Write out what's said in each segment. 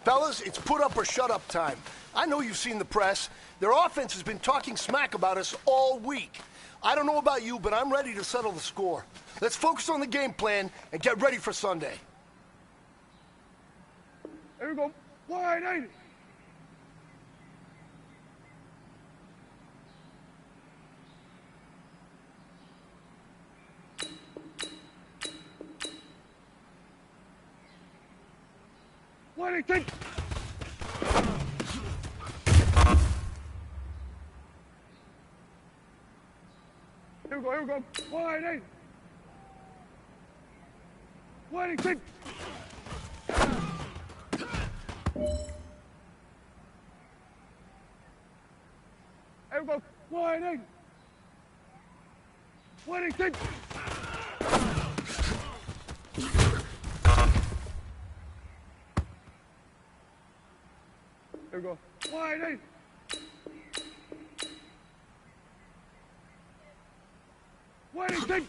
Fellas, it's put up or shut up time. I know you've seen the press. Their offense has been talking smack about us all week. I don't know about you, but I'm ready to settle the score. Let's focus on the game plan and get ready for Sunday. Here we go. Wide 80. What do you think? Here we go, wide 8. What do you think? Here we go, wide 8. What do you think? Here we go, wide 8. What do you think?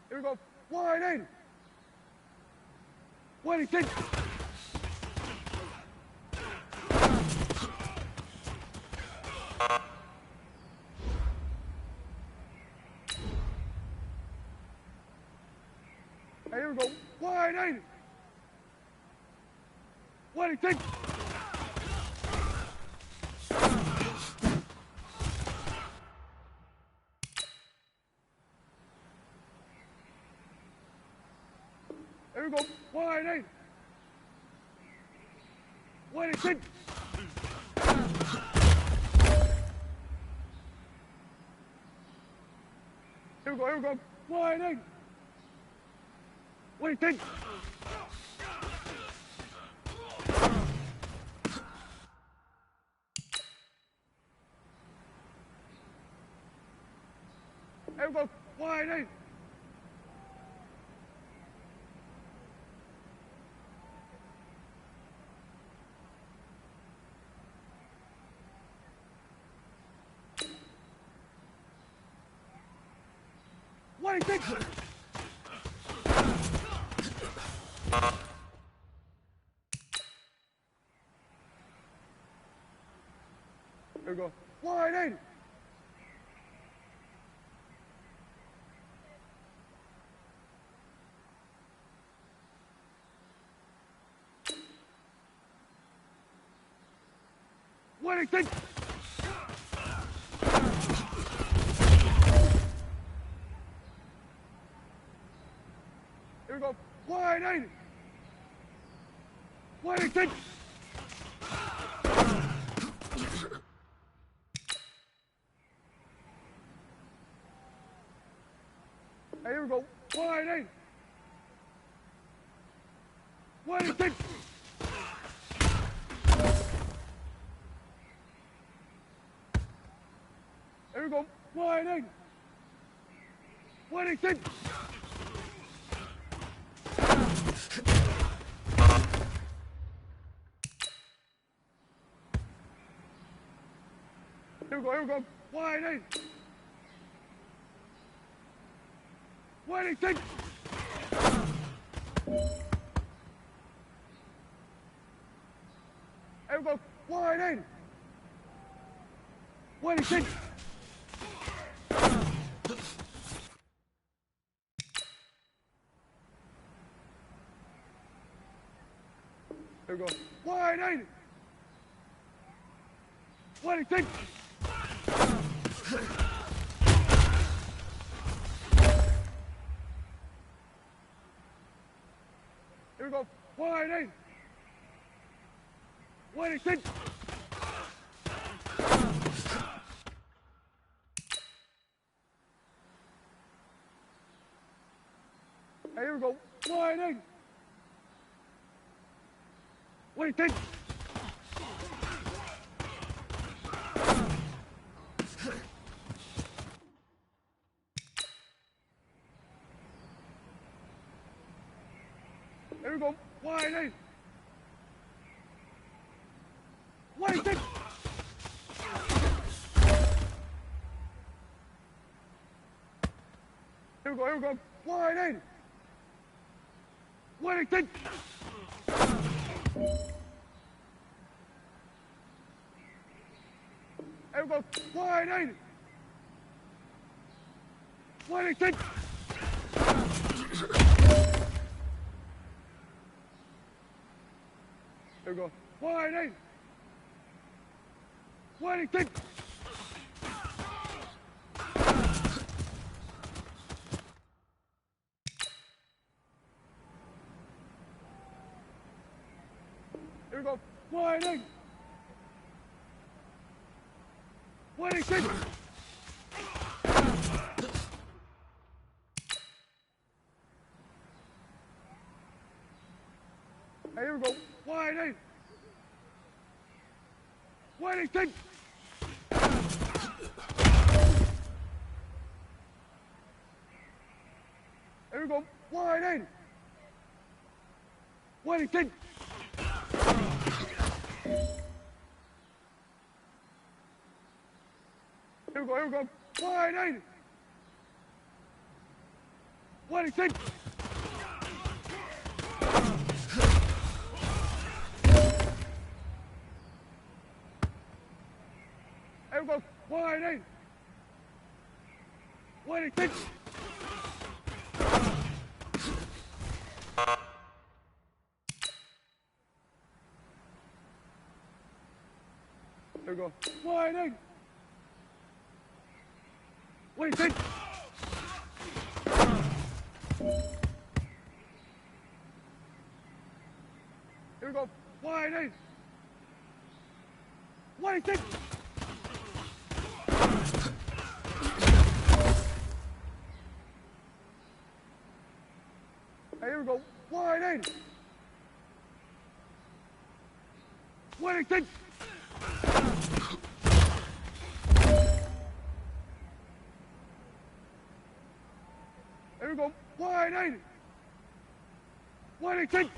Here we go, wide 8. What do you think? Hey, here we go, wide 8. What do you think? Here we go, wide 8. What do you think? Here we go, wide 8. What do you think? Here we go, wide 8. What do you think? Here we go, wide 8. What do you think? Here we go, wide 8. What do you think? Hey, here we go, wide 8. What do you think? Here we go, wide 8. What do you think? Here we go, wide 8. What do you think? Here we go, wide 8. What do you think? Here we go, wide 8. What do you think? Here we go, wide 8. What do you think? Hey, here we go, wide 8. What do you think? Here we go, wide 8. What do you think? Here Here we go. Wide in. Whittington. Here we go. Wide in. Whittington. Here we go. Wide in. Whittington. Here we go. Wide in. Whittington. Here we go. Wide in. Whittington. Here we go. Wide in. Whittington. Here we go. Wide in. Whittington. Here we go. Wide in. Whittington. Here we go. Wide in. Whittington. Here we go. Wide in. Whittington. Here we go. Wide in. Whittington. Here we go. Wide in. Whittington.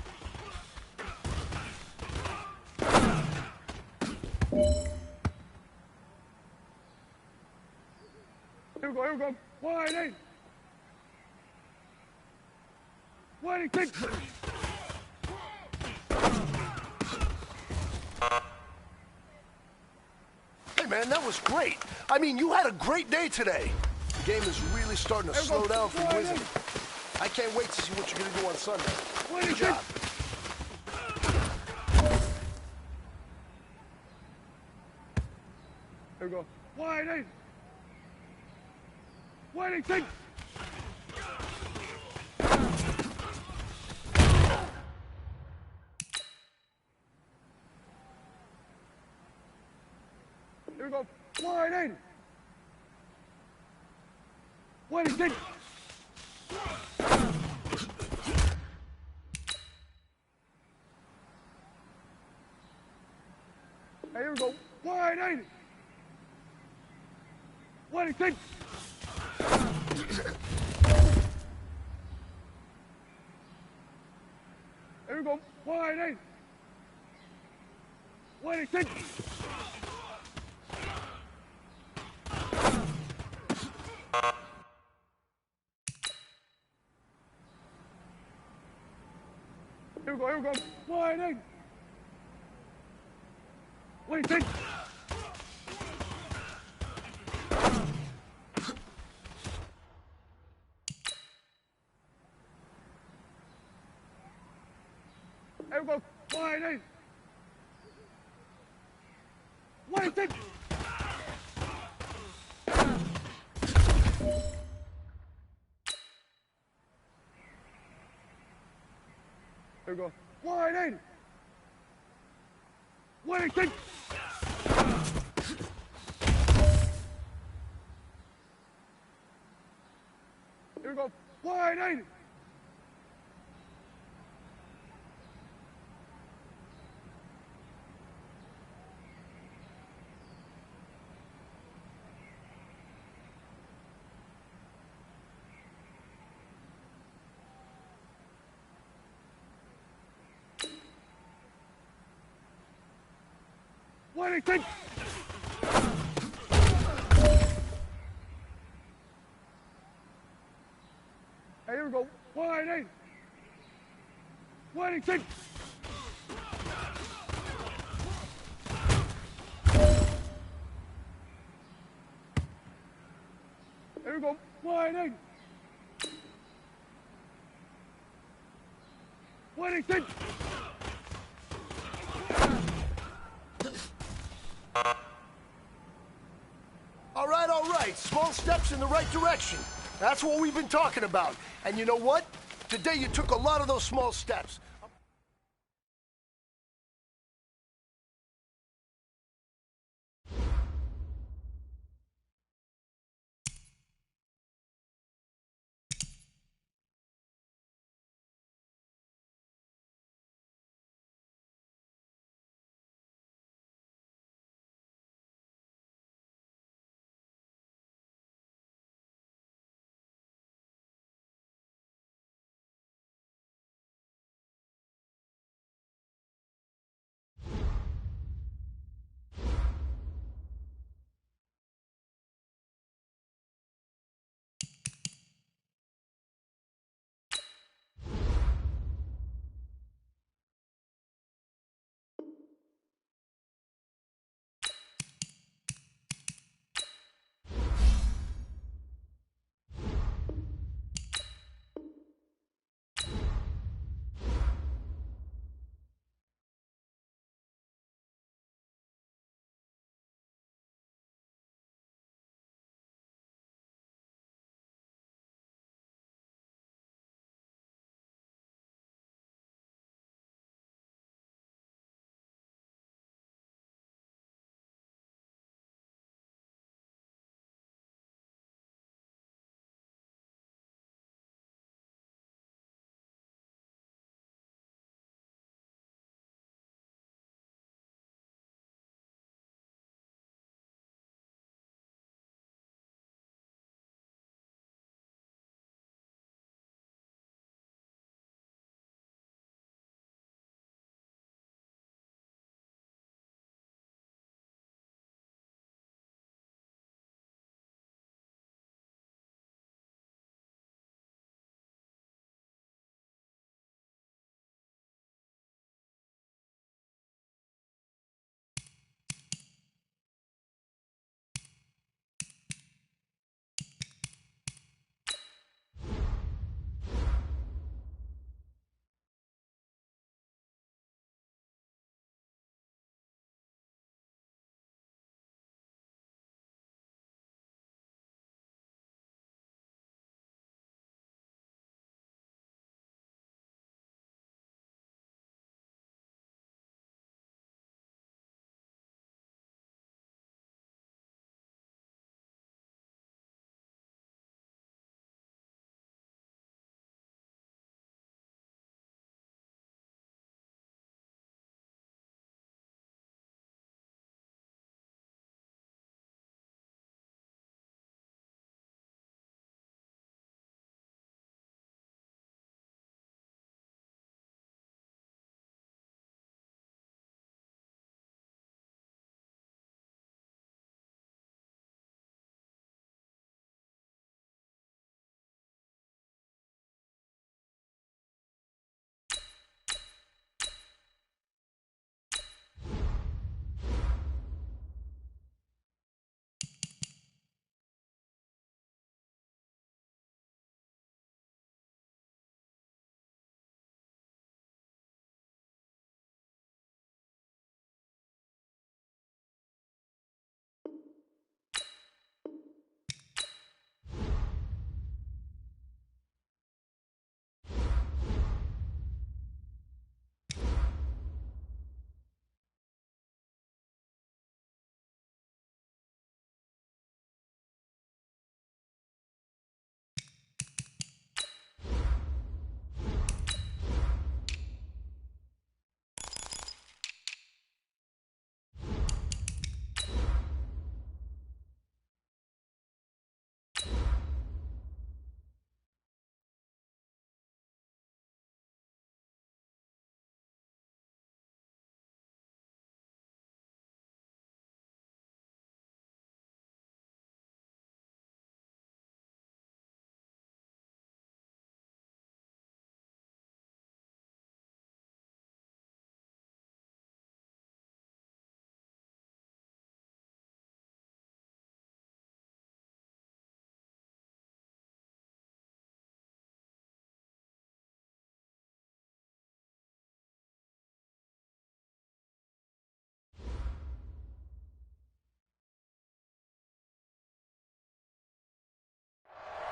Here we go. Wide in. Whittington. Hey, man, that was great. I mean, you had a great day today. The game is really starting to slow down for you, isn't it? I can't wait to see what you're going to do on Sunday. Good job. Here we go. Wide in. Whittington. Here we go. Wide in. Whittington. Here we go. Wide in. Whittington. Here we go. Wide in. Whittington. Here we go. Wide in. Whittington. Here we go. Wide in. Whittington. Here we go. Wide in. Whittington. Here we go. Wide in. Whittington. There we go. Wide eight. Waiting, take. There we go. Wide eight. Waiting, take. All right. Small steps in the right direction. That's what we've been talking about. And you know what? Today you took a lot of those small steps.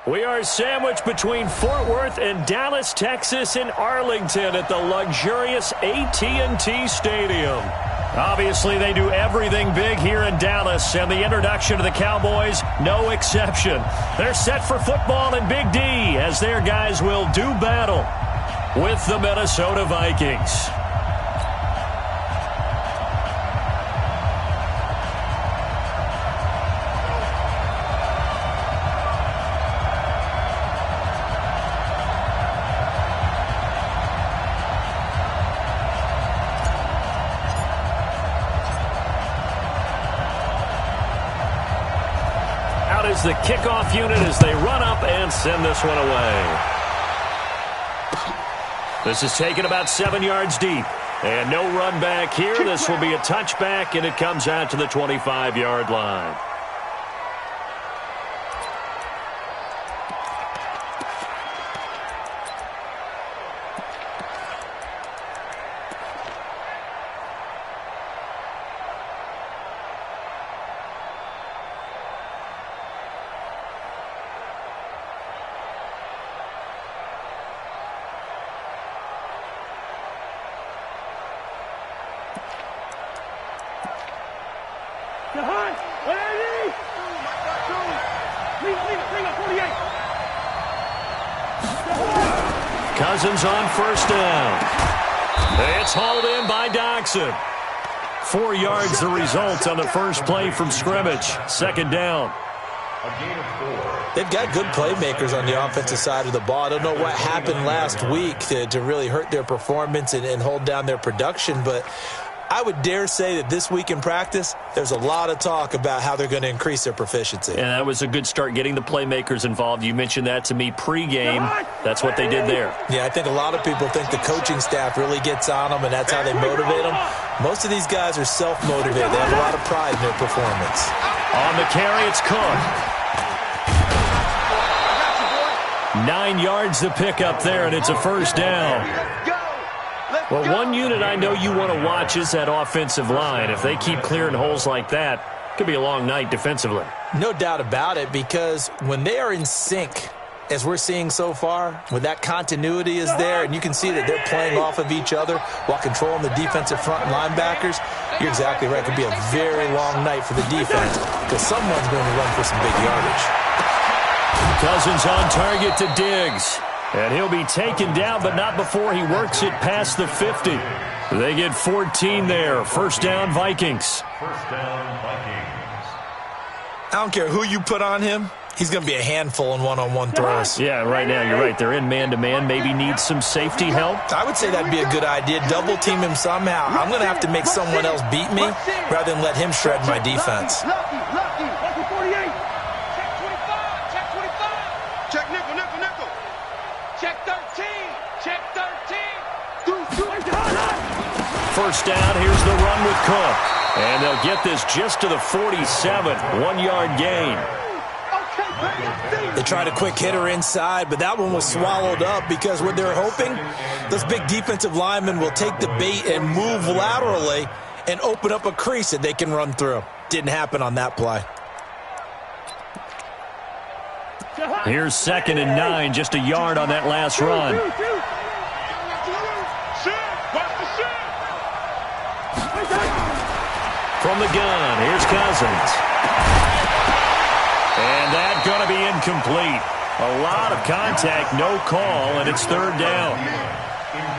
We are sandwiched between Fort Worth and Dallas, Texas in Arlington at the luxurious AT&T Stadium. Obviously, they do everything big here in Dallas, and the introduction to the Cowboys, no exception. They're set for football in Big D as their guys will do battle with the Minnesota Vikings. Is the kickoff unit as they run up and send this one away. This is taken about 7 yards deep. And no run back here. This will be a touchback, and it comes out to the 25-yard line. Cousins on first down. It's hauled in by Doxson. 4 yards the result on the first play from scrimmage. Second down. They've got good playmakers on the offensive side of the ball. I don't know what happened last week to really hurt their performance and hold down their production, but I would dare say that this week in practice, there's a lot of talk about how they're going to increase their proficiency. And that was a good start getting the playmakers involved. You mentioned that to me pregame. That's what they did there. Yeah, I think a lot of people think the coaching staff really gets on them, and that's how they motivate them. Most of these guys are self-motivated. They have a lot of pride in their performance. On the carry, it's Cook. 9 yards to pick up there, and it's a first down. Well, one unit I know you want to watch is that offensive line. If they keep clearing holes like that, it could be a long night defensively. No doubt about it, because when they are in sync, as we're seeing so far, when that continuity is there, and you can see that they're playing off of each other while controlling the defensive front linebackers, you're exactly right. It could be a very long night for the defense because someone's going to run for some big yardage. Cousins on target to Diggs. And he'll be taken down, but not before he works it past the 50. They get 14 there. First down, Vikings. First down, Vikings. I don't care who you put on him. He's going to be a handful in one-on-one throws. Yeah, right now you're right. They're in man-to-man. Maybe needs some safety help. I would say that'd be a good idea. Double team him somehow. I'm going to have to make someone else beat me rather than let him shred my defense. Lucky 48. Check 25. Check nickel. Check 13. Check 13. First down, here's the run with Cook. And they'll get this just to the 47. 1 yard gain. They tried a quick hitter inside, but that one was swallowed up because what they're hoping, those big defensive linemen will take the bait and move laterally and open up a crease that they can run through. Didn't happen on that play. Here's 2nd and 9, just a yard on that last run. From the gun, here's Cousins. And that's going to be incomplete. A lot of contact, no call, and it's 3rd down.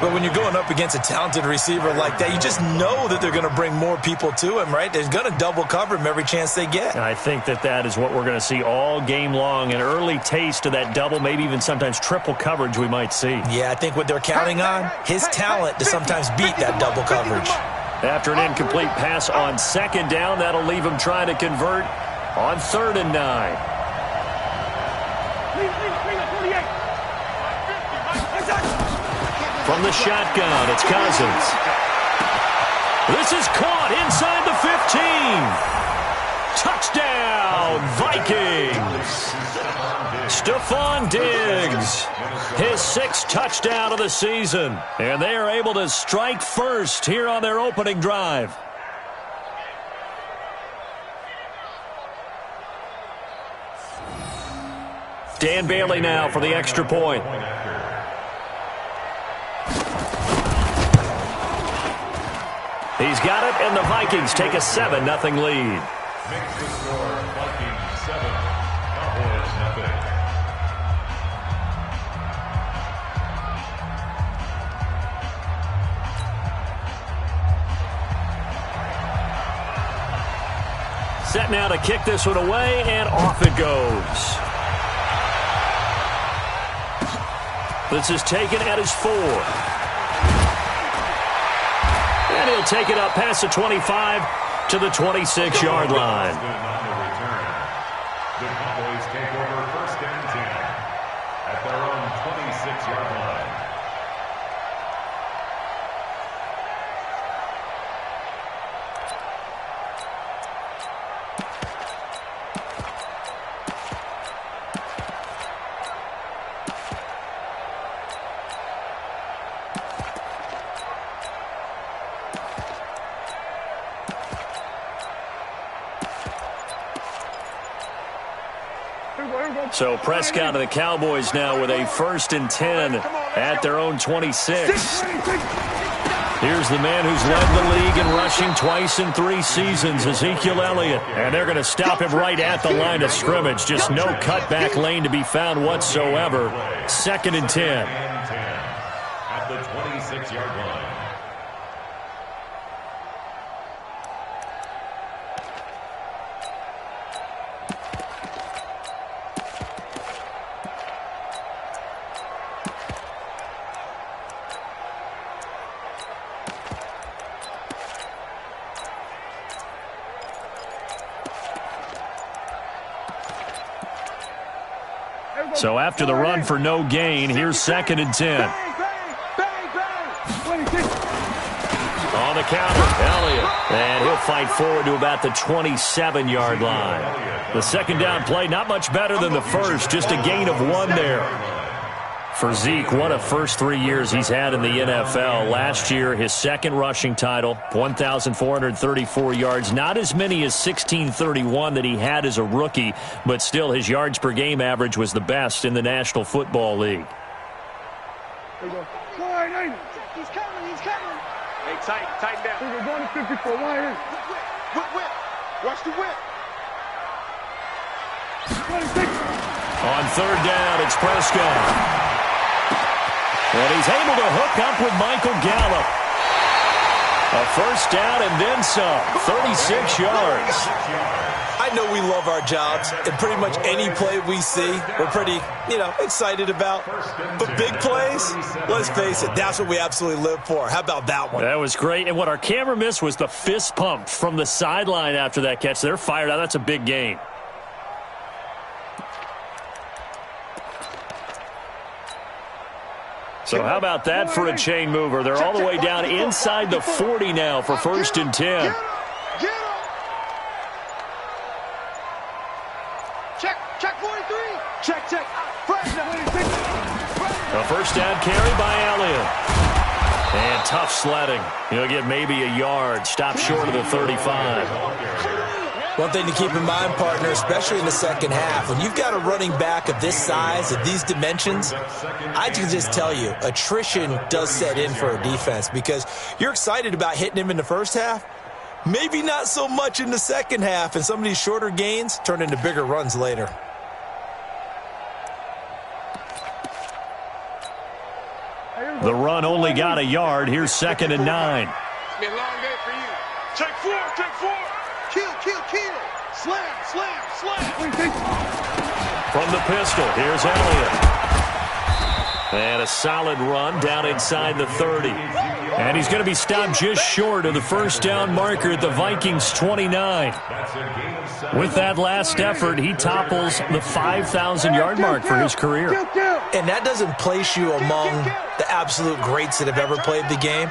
But when you're going up against a talented receiver like that, you just know that they're going to bring more people to him, right? They're going to double cover him every chance they get. I think that is what we're going to see all game long, an early taste of that double, maybe even sometimes triple coverage we might see. Yeah, I think what they're counting on, his talent to sometimes beat that double coverage. After an incomplete pass on 2nd down, that'll leave him trying to convert on 3rd and 9. From the shotgun, it's Cousins. This is caught inside the 15. Touchdown, Vikings. Stephon Diggs, his 6th touchdown of the season. And they are able to strike first here on their opening drive. Dan Bailey now for the extra point. He's got it, and the Vikings take a 7-0 lead. Makes the score Vikings 7, Cowboys nothing. Set now to kick this one away, and off it goes. This is taken at his 4. And he'll take it up past the 25 to the 26-yard line. The Cowboys take over 1st and 10 at their own 26-yard line. So Prescott and the Cowboys now with a 1st and 10 at their own 26. Here's the man who's led the league in rushing twice in 3 seasons, Ezekiel Elliott. And they're going to stop him right at the line of scrimmage. Just no cutback lane to be found whatsoever. 2nd and 10. At the 26-yard line. So after the run for no gain, here's 2nd and 10. On the counter, Elliott. And he'll fight forward to about the 27-yard line. The 2nd down play, not much better than the first, just a gain of 1 there. For Zeke, what a first 3 years he's had in the NFL. Last year, his 2nd rushing title, 1,434 yards. Not as many as 1,631 that he had as a rookie, but still his yards per game average was the best in the National Football League. There you go. Wide in. He's coming, he's coming. Hey, tighten down. There you go. Going to 54. Wide in. Whip. Watch the whip. 26. On 3rd down, it's Prescott. And he's able to hook up with Michael Gallup. A 1st down and then some. 36 yards. I know we love our jobs, and pretty much any play we see, we're pretty, excited about. But big plays, let's face it, that's what we absolutely live for. How about that one? That was great. And what our camera missed was the fist pump from the sideline after that catch. They're fired out. That's a big gain. So how about that for a chain mover? They're all the way down inside the 40 now for 1st and 10. Get him. Check 43. Check. A 1st down carry by Elliott. And tough sledding. He'll get maybe a yard. Stop short of the 35. One thing to keep in mind, partner, especially in the 2nd half, when you've got a running back of this size, of these dimensions, I can just tell you, attrition does set in for a defense because you're excited about hitting him in the 1st half, maybe not so much in the 2nd half, and some of these shorter gains turn into bigger runs later. The run only got a yard. Here's 2nd and 9. It's been a long day for you. Check 4. Kill. Slam. From the pistol, here's Elliott. And a solid run down inside the 30. And he's going to be stopped just short of the 1st down marker at the Vikings 29. With that last effort, he topples the 5,000-yard mark for his career. And that doesn't place you among the absolute greats that have ever played the game.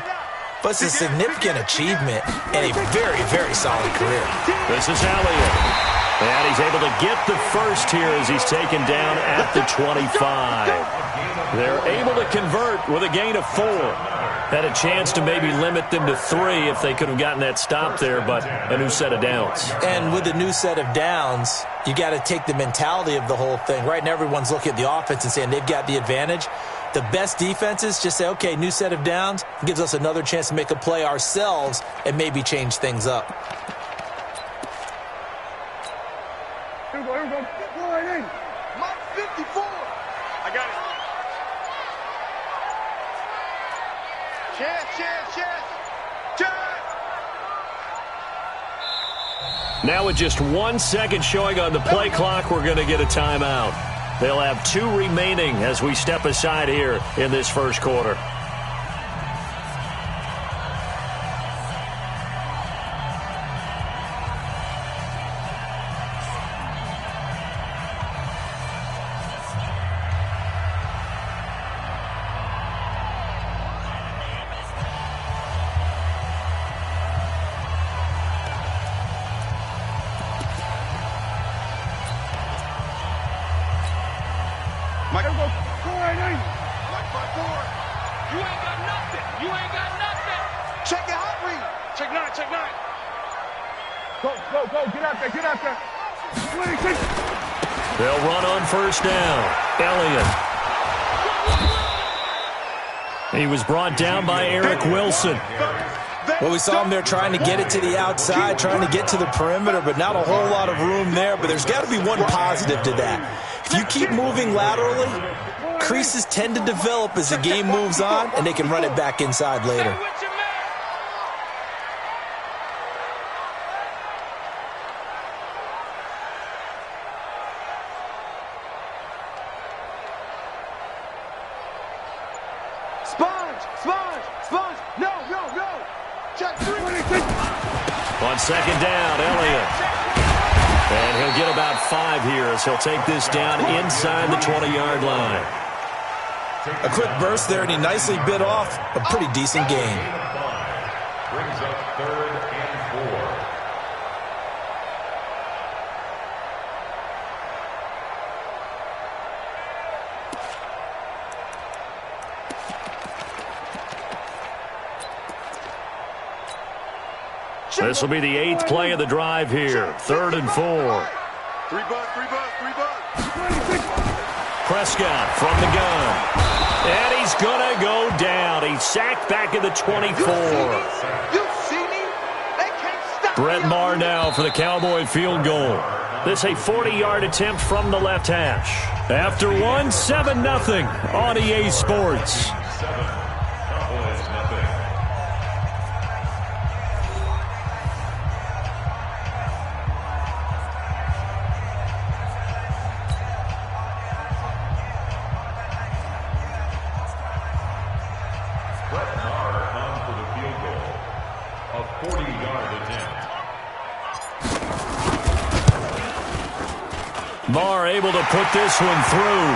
But it's a significant achievement and a very, very solid career. This is Elliott. And he's able to get the first here as he's taken down at the 25. They're able to convert with a gain of 4. Had a chance to maybe limit them to 3 if they could have gotten that stop there, but a new set of downs. And with a new set of downs, you got to take the mentality of the whole thing. Right now, everyone's looking at the offense and saying they've got the advantage. The best defenses just say, okay, new set of downs, gives us another chance to make a play ourselves and maybe change things up. Here we go. Line in. Mike 54. I got it. Chance. Now with just 1 second showing on the play clock, we're going to get a timeout. They'll have 2 remaining as we step aside here in this first quarter. Here we go. Line in. Mike 54. You ain't got nothing. You ain't got nothing. Check it hot read. Check 9, check 9. Go. Get out there. 26. They'll run on first down. Elliott. He was brought down by Eric Wilson. Well, we saw him there trying to get it to the outside, trying to get to the perimeter, but not a whole lot of room there. But there's got to be one positive to that. If you keep moving laterally, creases tend to develop as the game moves on, and they can run it back inside later. Sponge. No. Check 3. On second down, Elliott. And he'll get about 5 here as he'll take this down inside the 20-yard line. A quick burst there, and he nicely bit off a pretty decent gain. Brings up 3rd and 4. This will be the 8th play of the drive here. 3rd and 4. 3 bucks. Prescott from the gun. And he's going to go down. He's sacked back at the 24. You see me? They can't stop Brett Maher now for the Cowboy field goal. This a 40-yard attempt from the left hash. After 1, 7-0 on EA Sports. 7. Cowboys nothing. Brett Maher on for the field goal. A 40-yard attempt. Maher able to put this one through.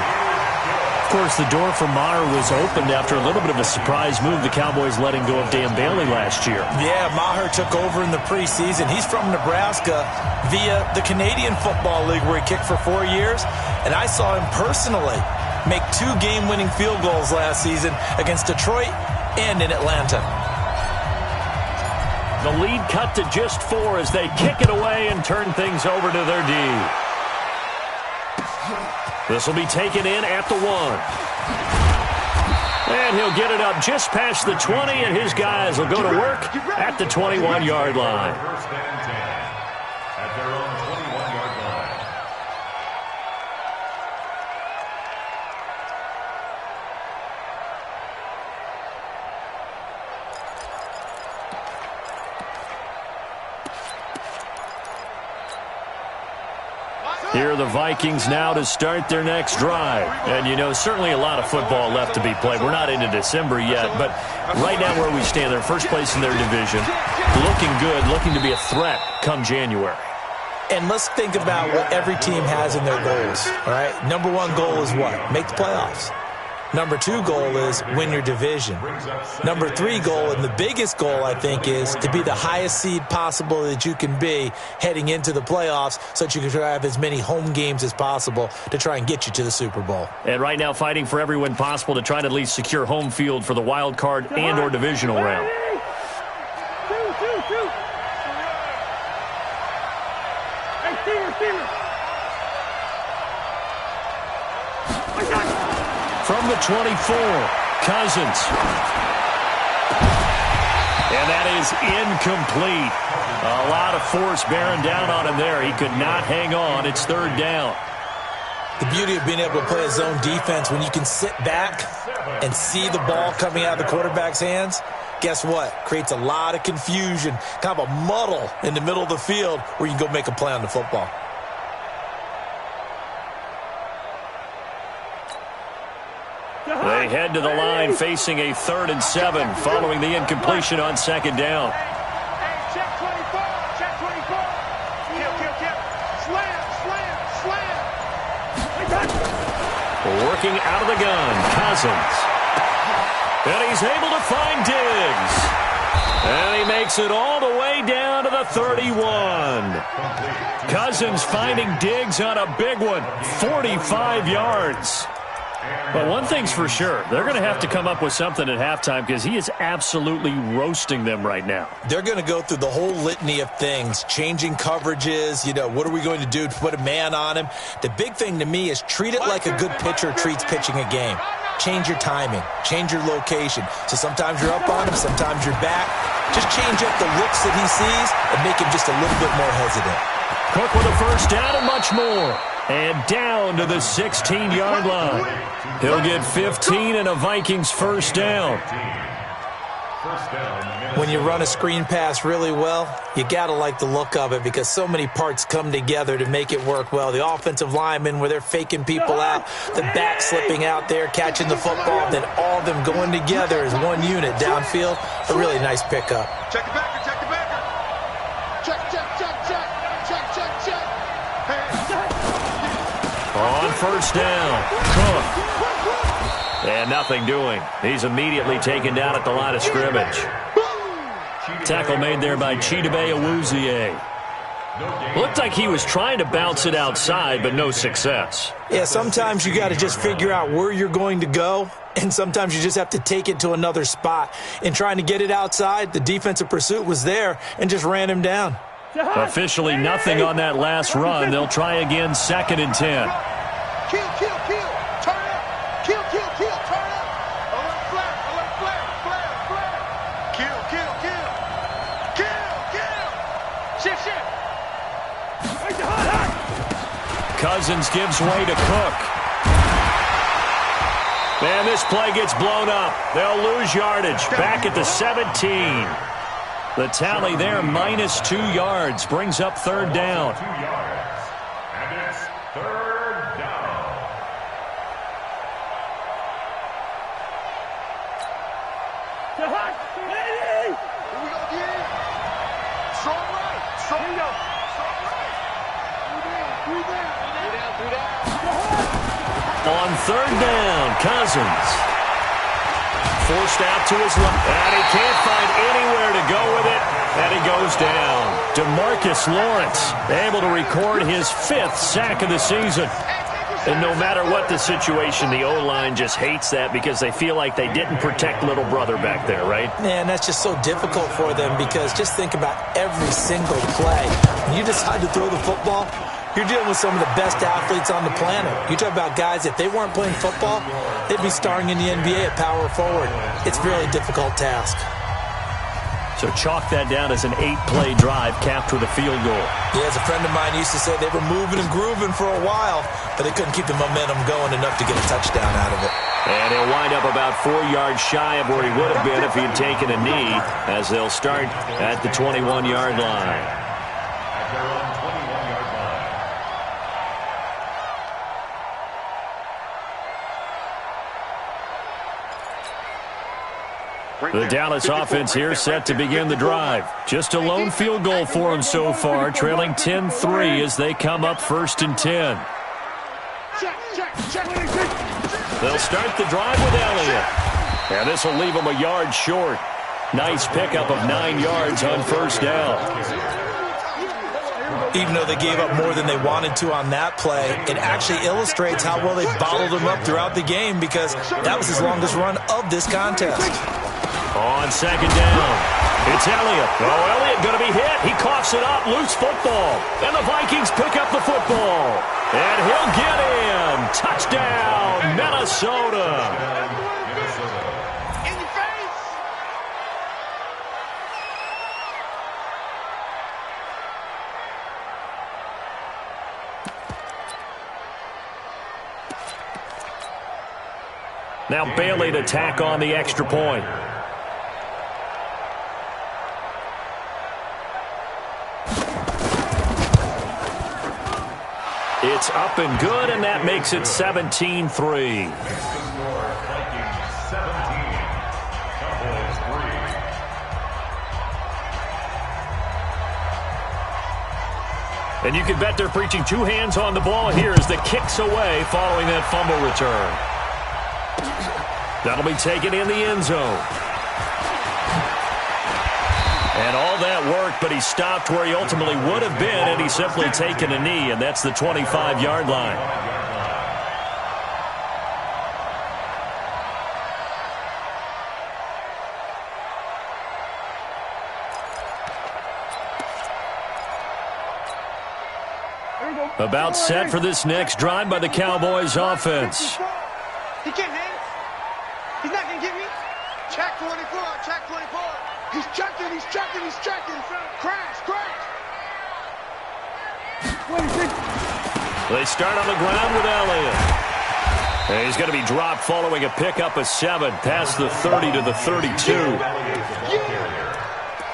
Of course, the door for Maher was opened after a little bit of a surprise move. The Cowboys letting go of Dan Bailey last year. Yeah, Maher took over in the preseason. He's from Nebraska via the Canadian Football League where he kicked for 4 years. And I saw him personally make 2 game-winning field goals last season against Detroit and in Atlanta. The lead cut to just 4 as they kick it away and turn things over to their D. This will be taken in at the 1. And he'll get it up just past the 20, and his guys will go to work at the 21-yard line. First and 10 at their own 21-yard line. Here are the Vikings now to start their next drive. And, you know, certainly a lot of football left to be played. We're not into December yet, but right now where we stand, they're first place in their division. Looking good, looking to be a threat come January. And let's think about what every team has in their goals, all right? Number 1 goal is what? Make the playoffs. Number 2 goal is win your division. Number 3 goal, and the biggest goal, I think, is to be the highest seed possible that you can be heading into the playoffs so that you can have as many home games as possible to try and get you to the Super Bowl. And right now fighting for every win possible to try to at least secure home field for the wild card and or divisional round. From the 24, Cousins. And that is incomplete. A lot of force bearing down on him there. He could not hang on. It's third down. The beauty of being able to play a zone defense when you can sit back and see the ball coming out of the quarterback's hands, guess what? Creates a lot of confusion, kind of a muddle in the middle of the field where you can go make a play on the football. They head to the line facing a 3rd and 7 following the incompletion on second down. Hey, check 24, check 24. Kill, kill, kill. Slam, slam, slam. Working out of the gun, Cousins. And he's able to find Diggs. And he makes it all the way down to the 31. Cousins finding Diggs on a big one, 45 yards. But one thing's for sure, they're going to have to come up with something at halftime because he is absolutely roasting them right now. They're going to go through the whole litany of things, changing coverages, what are we going to do to put a man on him? The big thing to me is treat it like a good pitcher treats pitching a game. Change your timing, change your location. So sometimes you're up on him, sometimes you're back. Just change up the looks that he sees and make him just a little bit more hesitant. Cook with a first down and much more. And down to the 16-yard line. He'll get 15 and a Vikings first down. When you run a screen pass really well, you got to like the look of it because so many parts come together to make it work well. The offensive linemen where they're faking people out, the back slipping out there, catching the football, then all of them going together as one unit downfield. A really nice pickup. Check the backer, check the backer. Check, check, check, check. Check, check, check. On first down, Cook. And nothing doing. He's immediately taken down at the line of scrimmage. Tackle made there by Chidobe Awuzie. Looked like he was trying to bounce it outside, but no success. Yeah, sometimes you got to just figure out where you're going to go, and sometimes you just have to take it to another spot. In trying to get it outside, the defensive pursuit was there and just ran him down. Officially nothing on that last run. They'll try again, 2nd and 10. Kill, kill, kill. Turn up. Kill, kill, kill. Turn up. Alert flare, alert flare, flare, flare. Kill, kill, kill. Kill, kill. Shift, shift. Cousins gives way to Cook. And this play gets blown up. They'll lose yardage. Back at the 17. The tally there, -2 yards, brings up third down. 2 yards. And it's third down. Here we go again. Strong right. Strong right. Strong right. Three down. On third down, Cousins. Forced out to his left, and he can't find anywhere to go with it, and he goes down. DeMarcus Lawrence able to record his 5th sack of the season. And no matter what the situation, the O-line just hates that because they feel like they didn't protect little brother back there, right? Man, that's just so difficult for them because just think about every single play. When you decide to throw the football, you're dealing with some of the best athletes on the planet. You talk about guys, if they weren't playing football, they'd be starring in the NBA at power forward. It's a really difficult task. So chalk that down as an 8-play drive capped with a field goal. Yeah, as a friend of mine used to say, they were moving and grooving for a while, but they couldn't keep the momentum going enough to get a touchdown out of it. And he'll wind up about 4 yards shy of where he would have been if he had taken a knee, as they'll start at the 21-yard line. At their own 21-yard line. The Dallas offense here set to begin the drive. Just a lone field goal for them so far, trailing 10-3 as they come up 1st and 10. They'll start the drive with Elliott. And this will leave him a yard short. Nice pickup of 9 yards on first down. Even though they gave up more than they wanted to on that play, it actually illustrates how well they bottled him up throughout the game, because that was his longest run of this contest. On second down, it's Elliott. Oh, Elliott going to be hit. He coughs it up. Loose football. And the Vikings pick up the football. And he'll get in. Touchdown, Minnesota. Now Bailey to tack on the extra point. It's up and good, and that makes it 17-3. And you can bet they're preaching 2 hands on the ball here as the kick's away following that fumble return. That'll be taken in the end zone. And all that work, but he stopped where he ultimately would have been, and he's simply taken a knee, and that's the 25-yard line. About set for this next drive by the Cowboys offense. He can't hang. He's not going to get me. Check 24, check 24. He's checking, he's checking, he's checking. Crash, crash. They start on the ground with Elliott. And he's going to be dropped following a pickup of 7 past the 30 to the 32.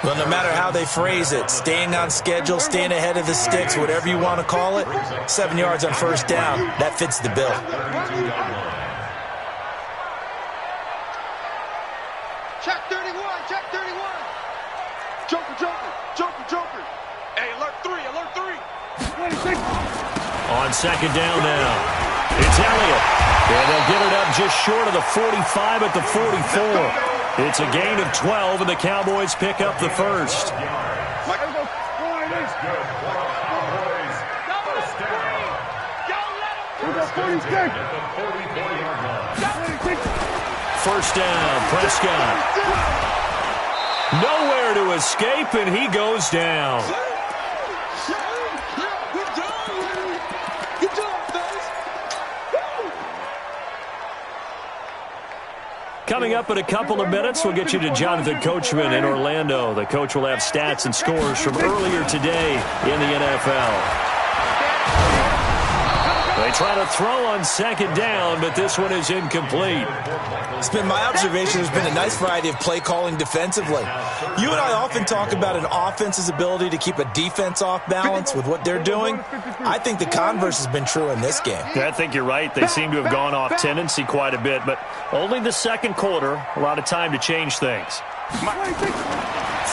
Well, no matter how they phrase it, staying on schedule, staying ahead of the sticks, whatever you want to call it, 7 yards on first down, that fits the bill. Check 31, check 31. Joker, joker, joker, joker. Hey, alert 3, alert 3. On second down now, it's Elliott. And they'll get it up just short of the 45 at the 44. It's a gain of 12, and the Cowboys pick up the first. First down, Prescott. Nowhere to escape, and he goes down. Coming up in a couple of minutes, we'll get you to Jonathan Coachman in Orlando. The coach will have stats and scores from earlier today in the NFL. They try to throw on second down, but this one is incomplete. It's been my observation there's been a nice variety of play calling defensively. You and I often talk about an offense's ability to keep a defense off balance with what they're doing. I think the converse has been true in this game. I think you're right. They seem to have gone off tendency quite a bit, but only the second quarter, a lot of time to change things.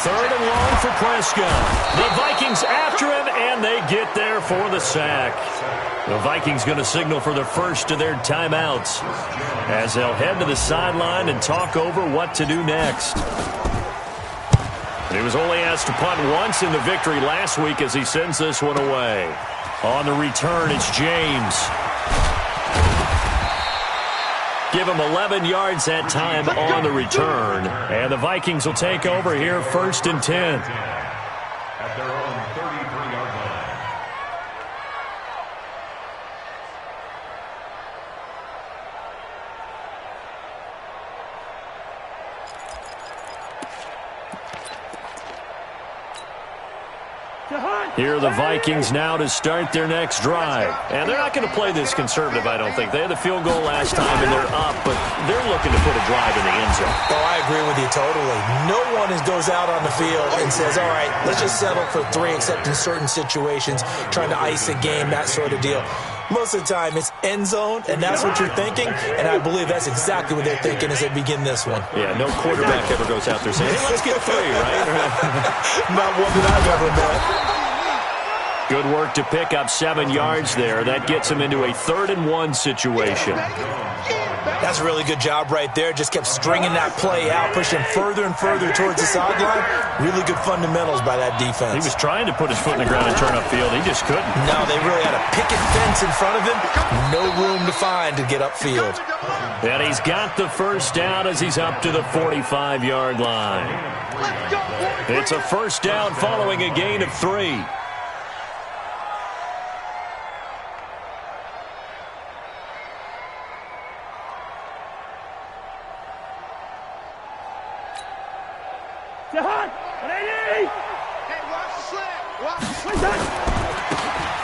Third and long for Prescott. The Vikings after him, and they get there for the sack. The Vikings going to signal for the first of their timeouts as they'll head to the sideline and talk over what to do next. And he was only asked to punt once in the victory last week as he sends this one away. On the return, it's James. Give him 11 yards that time on the return. And the Vikings will take over here first and 10. At their own 33-yard line. Here are the Vikings now to start their next drive. And they're not going to play this conservative, I don't think. They had the field goal last time, and they're up, but they're looking to put a drive in the end zone. Oh, I agree with you totally. No one goes out on the field and says, all right, let's just settle for 3, except in certain situations, trying to ice a game, that sort of deal. Most of the time, it's end zone, and that's what you're thinking, and I believe that's exactly what they're thinking as they begin this one. Yeah, no quarterback ever goes out there saying, hey, let's get 3, right? Not one that I've ever met. Good work to pick up 7 yards there. That gets him into a 3rd-and-1 situation. That's a really good job right there. Just kept stringing that play out, pushing further and further towards the sideline. Really good fundamentals by that defense. He was trying to put his foot in the ground and turn upfield. He just couldn't. No, they really had a picket fence in front of him. No room to find to get upfield. And he's got the first down as he's up to the 45-yard line. It's a first down following a gain of 3.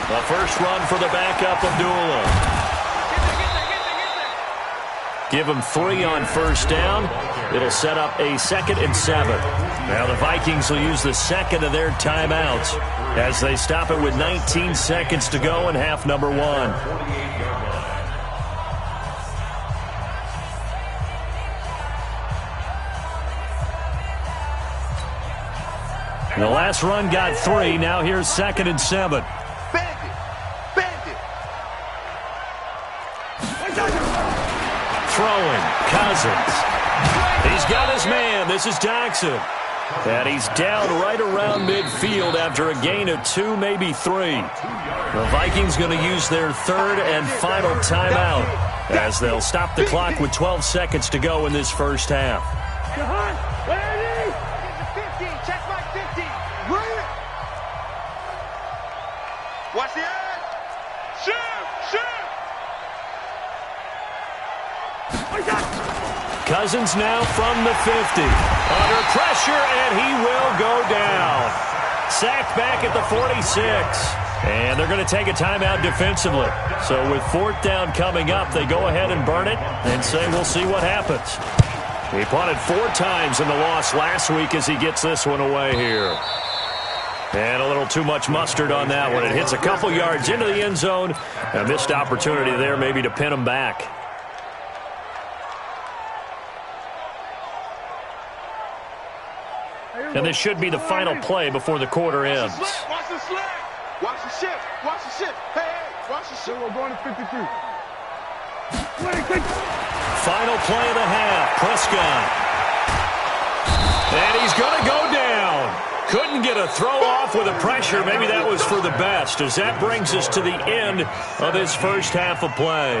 The first run for the backup, Abdullah. Give him 3 on first down. It'll set up a 2nd and 7. Now the Vikings will use the second of their timeouts as they stop it with 19 seconds to go in half number 1. The last run got 3. Now here's 2nd and 7. Throwing, Cousins. He's got his man. This is Jackson. And he's down right around midfield after a gain of 2, maybe 3. The Vikings going to use their 3rd and final timeout as they'll stop the clock with 12 seconds to go in this first half. Watch the edge. Shoot! Cousins now from the 50. Under pressure, and he will go down. Sacked back at the 46. And they're going to take a timeout defensively. So with 4th down coming up, they go ahead and burn it and say we'll see what happens. He punted 4 times in the loss last week as he gets this one away here. And a little too much mustard on that one. It hits a couple yards into the end zone. A missed opportunity there maybe to pin him back. And this should be the final play before the quarter ends. Watch the slant. Watch the shift. Watch the shift. Hey, watch the shift. We're going to 53. Final play of the half. Prescott. And he's going to go down. Couldn't get a throw off with the pressure. Maybe that was for the best, as that brings us to the end of this first half of play.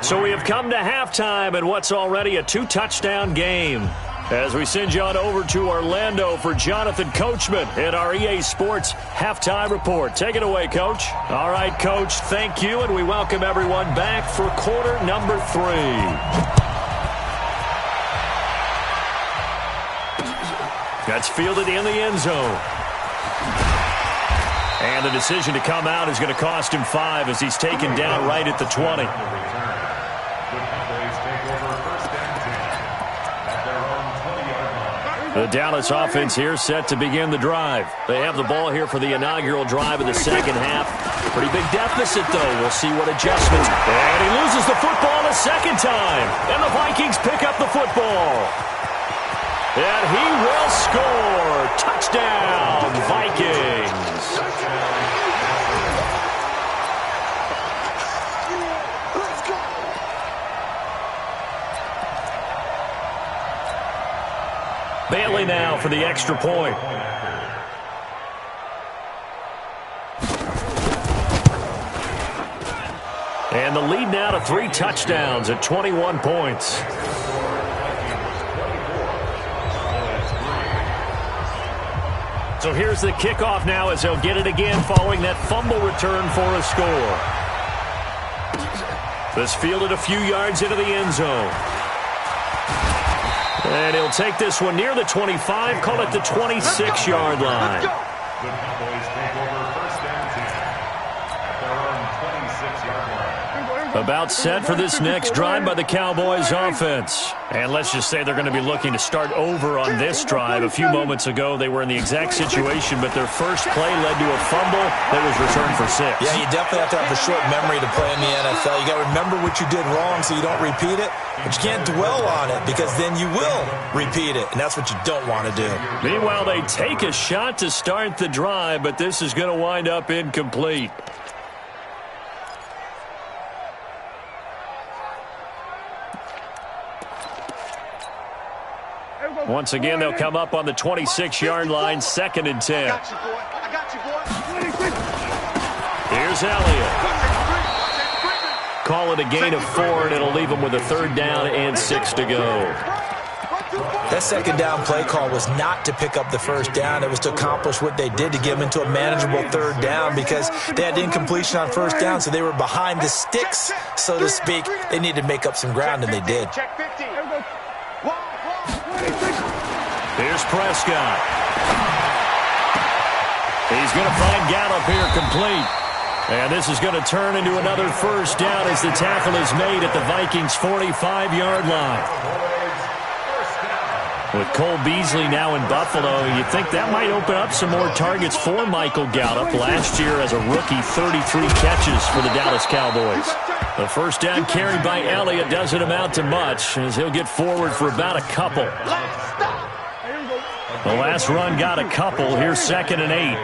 So we have come to halftime in what's already a 2-touchdown game. As we send you on over to Orlando for Jonathan Coachman in our EA Sports Halftime Report. Take it away, Coach. All right, Coach, thank you, and we welcome everyone back for quarter number 3. That's fielded in the end zone. And the decision to come out is going to cost him 5 as he's taken down right at the 20. The Dallas offense here set to begin the drive. They have the ball here for the inaugural drive of the second half. Pretty big deficit, though. We'll see what adjustments. And he loses the football a second time. And the Vikings pick up the football. And he will score. Touchdown, Vikings. Bailey now for the extra point. And the lead now to 3 touchdowns at 21 points. So here's the kickoff now as they'll get it again following that fumble return for a score. This fielded a few yards into the end zone. And he'll take this one near the 25, call it the 26-yard line. The Cowboys take over first and 10 at their own 26-yard line. About set for this next drive by the Cowboys offense. And let's just say they're going to be looking to start over on this drive. A few moments ago, they were in the exact situation, but their first play led to a fumble that was returned for 6. Yeah, you definitely have to have a short memory to play in the NFL. You got to remember what you did wrong so you don't repeat it, but you can't dwell on it because then you will repeat it, and that's what you don't want to do. Meanwhile, they take a shot to start the drive, but this is going to wind up incomplete. Once again, they'll come up on the 26-yard line, 2nd and 10. I got you, boy. Here's Elliott. Call it a gain of 4, and it'll leave them with a 3rd down and 6 to go. That 2nd down play call was not to pick up the 1st down. It was to accomplish what they did to get them into a manageable 3rd down because they had incompletion on 1st down, so they were behind the sticks, so to speak. They needed to make up some ground, and they did. Here's Prescott. He's going to find Gallup here complete. And this is going to turn into another 1st down as the tackle is made at the Vikings' 45-yard line. With Cole Beasley now in Buffalo, you'd think that might open up some more targets for Michael Gallup. Last year as a rookie, 33 catches for the Dallas Cowboys. The 1st down carried by Elliott doesn't amount to much as he'll get forward for about a couple. The last run got a couple. Here's 2nd and 8.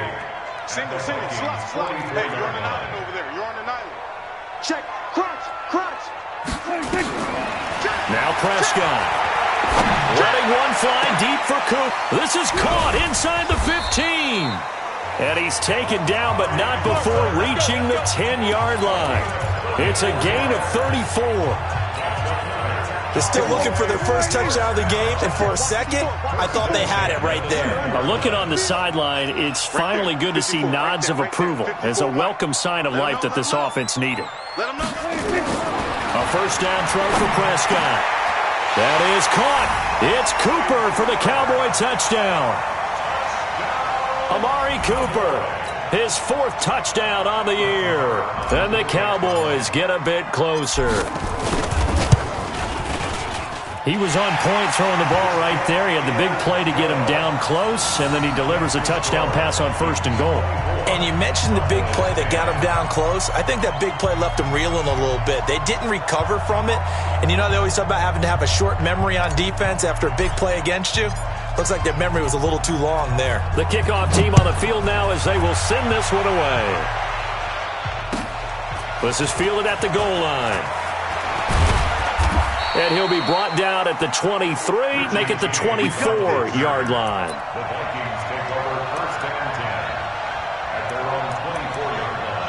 Single, slot. Hey, you're on an island over there. You're on an island. Check, crunch. Now Prescott. Letting one fly deep for Coop. This is caught inside the 15. And he's taken down, but not before reaching the 10-yard line. It's a gain of 34. They're still looking for their first touchdown of the game, and for a second, I thought they had it right there. Looking on the sideline, it's finally good to see nods of approval as a welcome sign of life that this offense needed. A 1st down throw for Prescott. That is caught. It's Cooper for the Cowboy touchdown. Amari Cooper, his 4th touchdown on the year. And the Cowboys get a bit closer. He was on point throwing the ball right there. He had the big play to get him down close, and then he delivers a touchdown pass on 1st and goal. And you mentioned the big play that got him down close. I think that big play left him reeling a little bit. They didn't recover from it. And you know, they always talk about having to have a short memory on defense after a big play against you. Looks like their memory was a little too long there. The kickoff team on the field now as they will send this one away. This is fielded at the goal line. And he'll be brought down at the 23, make it the 24-yard line. The Vikings take over 1st and 10 at their own 24-yard line.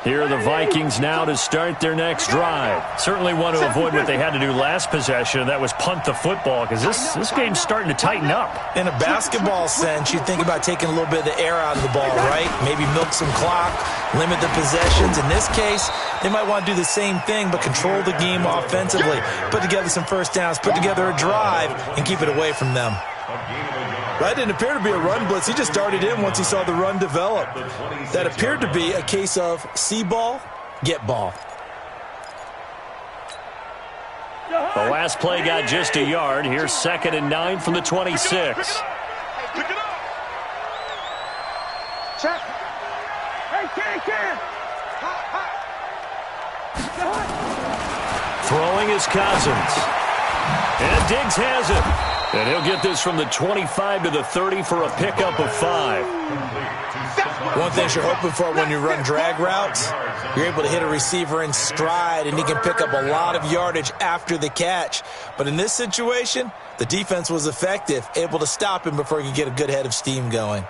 Here are the Vikings now to start their next drive. Certainly want to avoid what they had to do last possession. That was punt the football because this game's starting to tighten up. In a basketball sense, you think about taking a little bit of the air out of the ball, right? Maybe milk some clock, limit the possessions. In this case, they might want to do the same thing but control the game offensively. Put together some 1st downs, put together a drive, and keep it away from them. That didn't appear to be a run blitz. He just darted in once he saw the run develop. That appeared to be a case of see ball, get ball. The last play got just a yard. Here's 2nd and 9 from the 26. Pick it up. Check. Hey, can. Throwing is Cousins. And Diggs has it. And he'll get this from the 25 to the 30 for a pickup of 5. One thing you're hoping for when you run drag routes, you're able to hit a receiver in stride, and he can pick up a lot of yardage after the catch. But in this situation, the defense was effective, able to stop him before he could get a good head of steam going.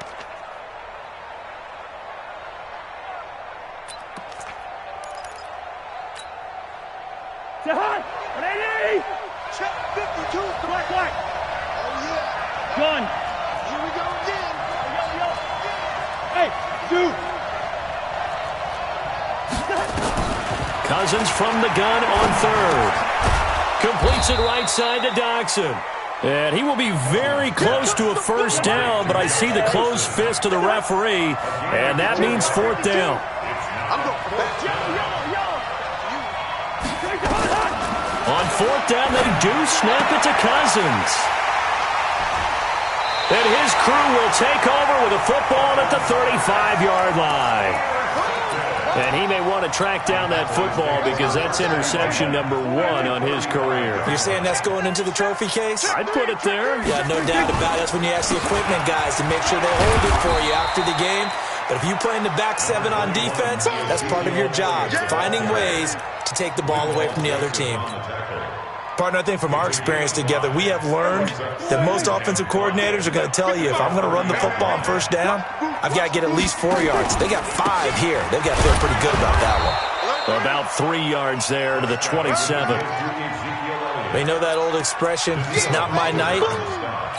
Check 52. Black. Oh, yeah. Gun. Here we go again. Hey, dude. Cousins from the gun on 3rd. Completes it right side to Doxson. And he will be very close to a first down, but I see the closed fist of the referee, and that means fourth down. On fourth down, they do snap it to Cousins. And his crew will take over with a football at the 35-yard line. And he may want to track down that football because that's interception number 1 on his career. You're saying that's going into the trophy case? I'd put it there. Yeah, no doubt about it. That's when you ask the equipment guys to make sure they hold it for you after the game. But if you play in the back 7 on defense, that's part of your job, finding ways to take the ball away from the other team. Partner, I think from our experience together, we have learned that most offensive coordinators are going to tell you, if I'm going to run the football on first down, I've got to get at least 4 yards. They got 5 here. They've got to feel pretty good about that one. About 3 yards there to the 27. They know that old expression, it's not my night.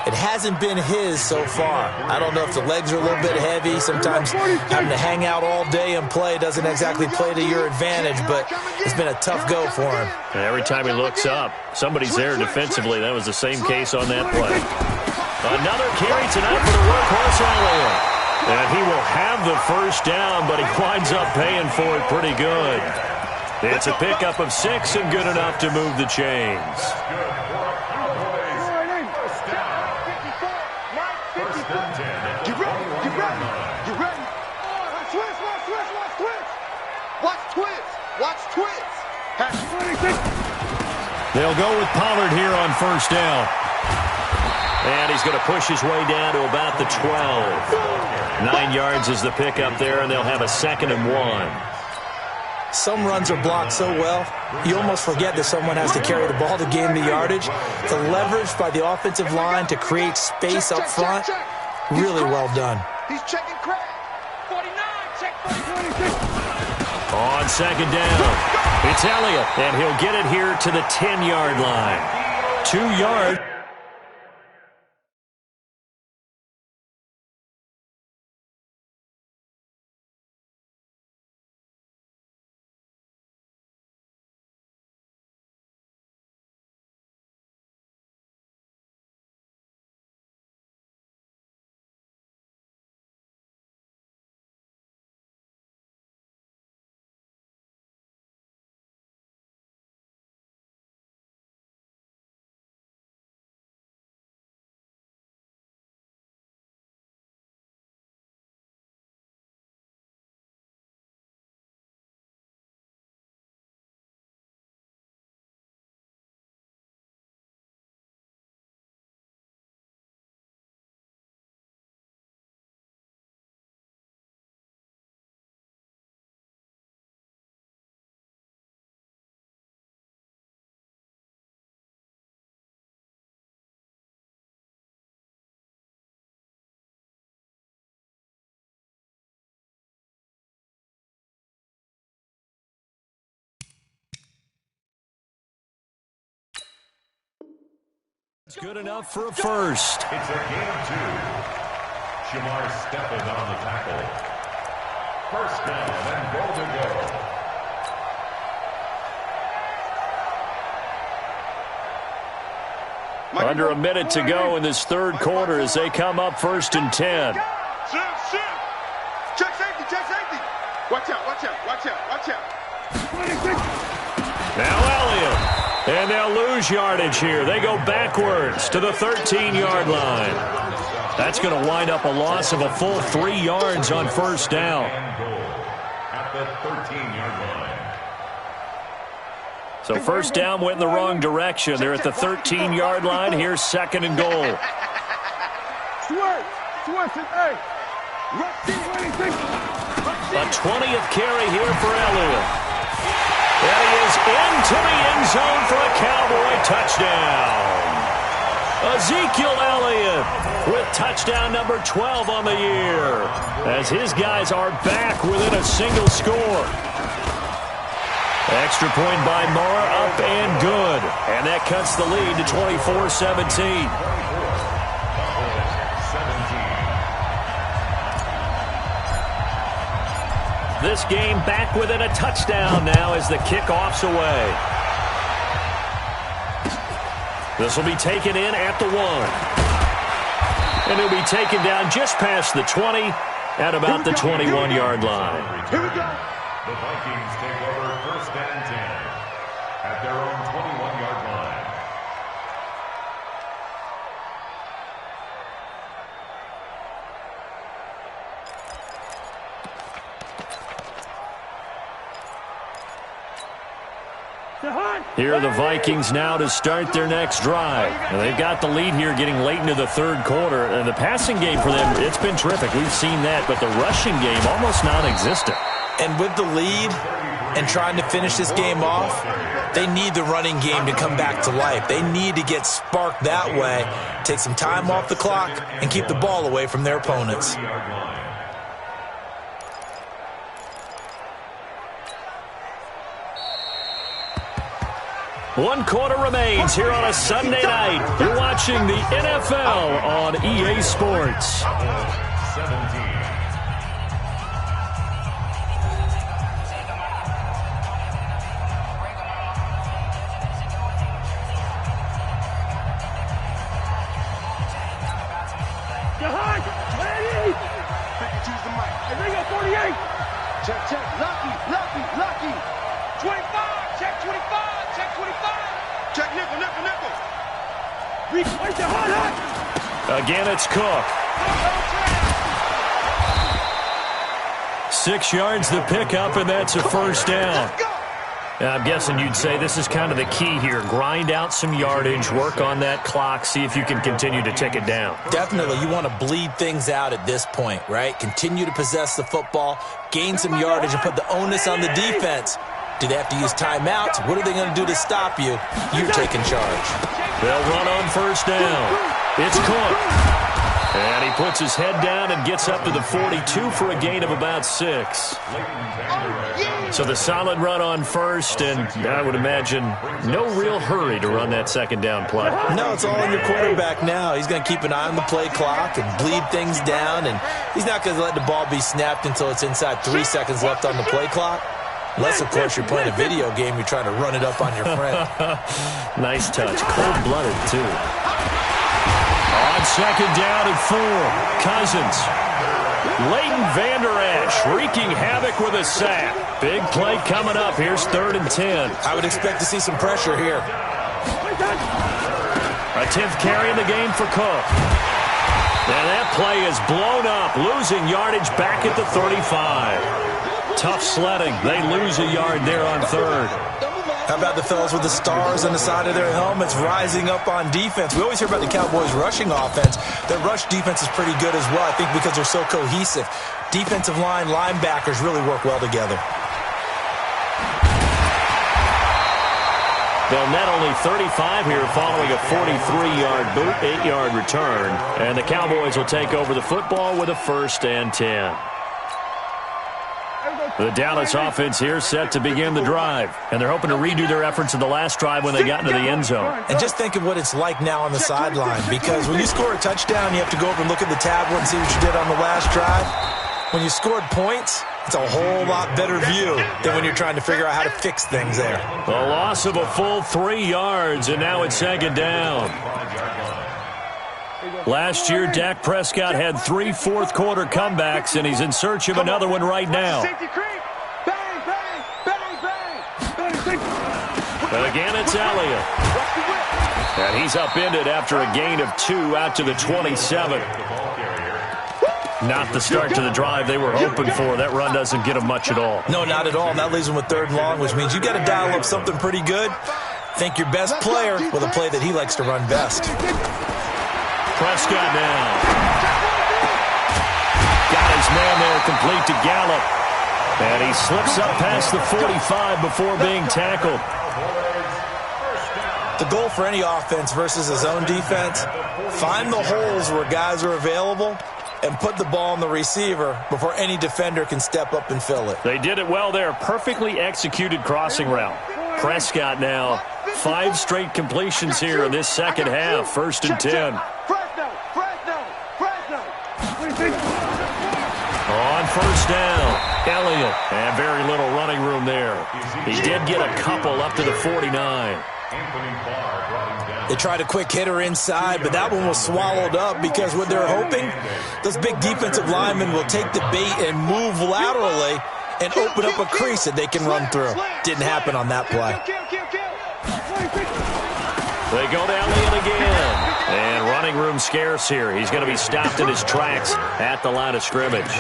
It hasn't been his so far. I don't know if the legs are a little bit heavy. Sometimes having to hang out all day and play doesn't exactly play to your advantage, but it's been a tough go for him. And every time he looks up, somebody's there defensively. That was the same case on that play. Another carry tonight for the workhorse Elliott. And he will have the first down, but he winds up paying for it pretty good. It's a pickup of 6 and good enough to move the chains. They'll go with Pollard here on first down. And he's going to push his way down to about the 12. 9 yards is the pickup there, and they'll have a 2nd and 1. Some runs are blocked so well, you almost forget that someone has to carry the ball to gain the yardage. The leverage by the offensive line to create space up front, really well done. He's checking Craig. 49, check 46. On 2nd down. It's Elliott, and he'll get it here to the 10-yard line. 2 yards. It's good enough for a first. It's a gain of 2. Shamar Stephens on the tackle. First down and goal to go. Under a minute to go in this third quarter as they come up 1st and 10. Check safety, check safety. Watch out, watch out, watch out, watch out. Now Elliott. And they'll lose yardage here. They go backwards to the 13-yard line. That's going to wind up a loss of a full 3 yards on first down. At the 13-yard line. So first down went in the wrong direction. They're at the 13-yard line. Here's 2nd and goal. A 20th carry here for Elliott. And he is into the end zone for a Cowboy touchdown. Ezekiel Elliott with touchdown number 12 on the year, as his guys are back within a single score. Extra point by Moore, up and good. And that cuts the lead to 24-17. This game back within a touchdown now as the kickoff's away. This will be taken in at the 1. And he'll be taken down just past the 20 at about the 21-yard line. Here we go. The Vikings take over 1st and 10 at their own 21-yard line. Here are the Vikings now to start their next drive. And they've got the lead here getting late into the 3rd quarter. And the passing game for them, it's been terrific. We've seen that. But the rushing game, almost non-existent. And with the lead and trying to finish this game off, they need the running game to come back to life. They need to get sparked that way, take some time off the clock, and keep the ball away from their opponents. 1 quarter remains here on a Sunday night. You're watching the NFL on EA Sports. 17. Check, lucky. 25, check 25, check 25. Check nickel. Replace the hot. Again, it's Cook. 6 yards the pickup, and that's a 1st down. I'm guessing you'd say this is kind of the key here. Grind out some yardage, work on that clock, see if you can continue to tick it down. Definitely, you want to bleed things out at this point, right? Continue to possess the football, gain some yardage, and put the onus on the defense. Do they have to use timeouts? What are they going to do to stop you? You're taking charge. They'll run on 1st down. It's Cook. And he puts his head down and gets up to the 42 for a gain of about 6. So the solid run on 1st, and I would imagine no real hurry to run that 2nd down play. No, it's all in your quarterback now. He's going to keep an eye on the play clock and bleed things down, and he's not going to let the ball be snapped until it's inside 3 seconds left on the play clock. Unless, of course, you're playing a video game, you're trying to run it up on your friend. Nice touch. Cold-blooded, too. On 2nd down and 4, Cousins. Leighton Vander Esch wreaking havoc with a sack. Big play coming up. Here's 3rd and 10. I would expect to see some pressure here. A 10th carry in the game for Cook. And that play is blown up, losing yardage back at the 35. Tough sledding. They lose a yard there on 3rd. How about the fellas with the stars on the side of their helmets rising up on defense? We always hear about the Cowboys' rushing offense. Their rush defense is pretty good as well, I think, because they're so cohesive. Defensive line, linebackers really work well together. They'll net only 35 here following a 43-yard boot, 8-yard return. And the Cowboys will take over the football with a 1st and 10. The Dallas offense here set to begin the drive. And they're hoping to redo their efforts in the last drive when they got into the end zone. And just think of what it's like now on the sideline. Because when you score a touchdown, you have to go over and look at the tablet and see what you did on the last drive. When you scored points, it's a whole lot better view than when you're trying to figure out how to fix things there. A loss of a full 3 yards, and now it's 2nd down. Last year, Dak Prescott had 3 fourth-quarter comebacks, and he's in search of another one right now. But again, it's Elliott. And he's upended after a gain of 2 out to the 27. Not the start to the drive they were hoping for. That run doesn't get them much at all. No, not at all. And that leaves them with 3rd and long, which means you got to dial up something pretty good. Think your best player with a play that he likes to run best. Prescott now. Got his man there, complete to Gallup. And he slips up past the 45 before being tackled. The goal for any offense versus his own defense, find the holes where guys are available and put the ball on the receiver before any defender can step up and fill it. They did it well there. Perfectly executed crossing route. Prescott now, 5 straight completions here in this second half. 1st and 10. On 1st down, Elliott. And very little running room there. He did get a couple up to the 49. They tried a quick hitter inside, but that one was swallowed up because what they're hoping, those big defensive linemen will take the bait and move laterally and open up a crease that they can run through. Didn't happen on that play. They go to Elliott again. And running room scarce here. He's going to be stopped in his tracks at the line of scrimmage.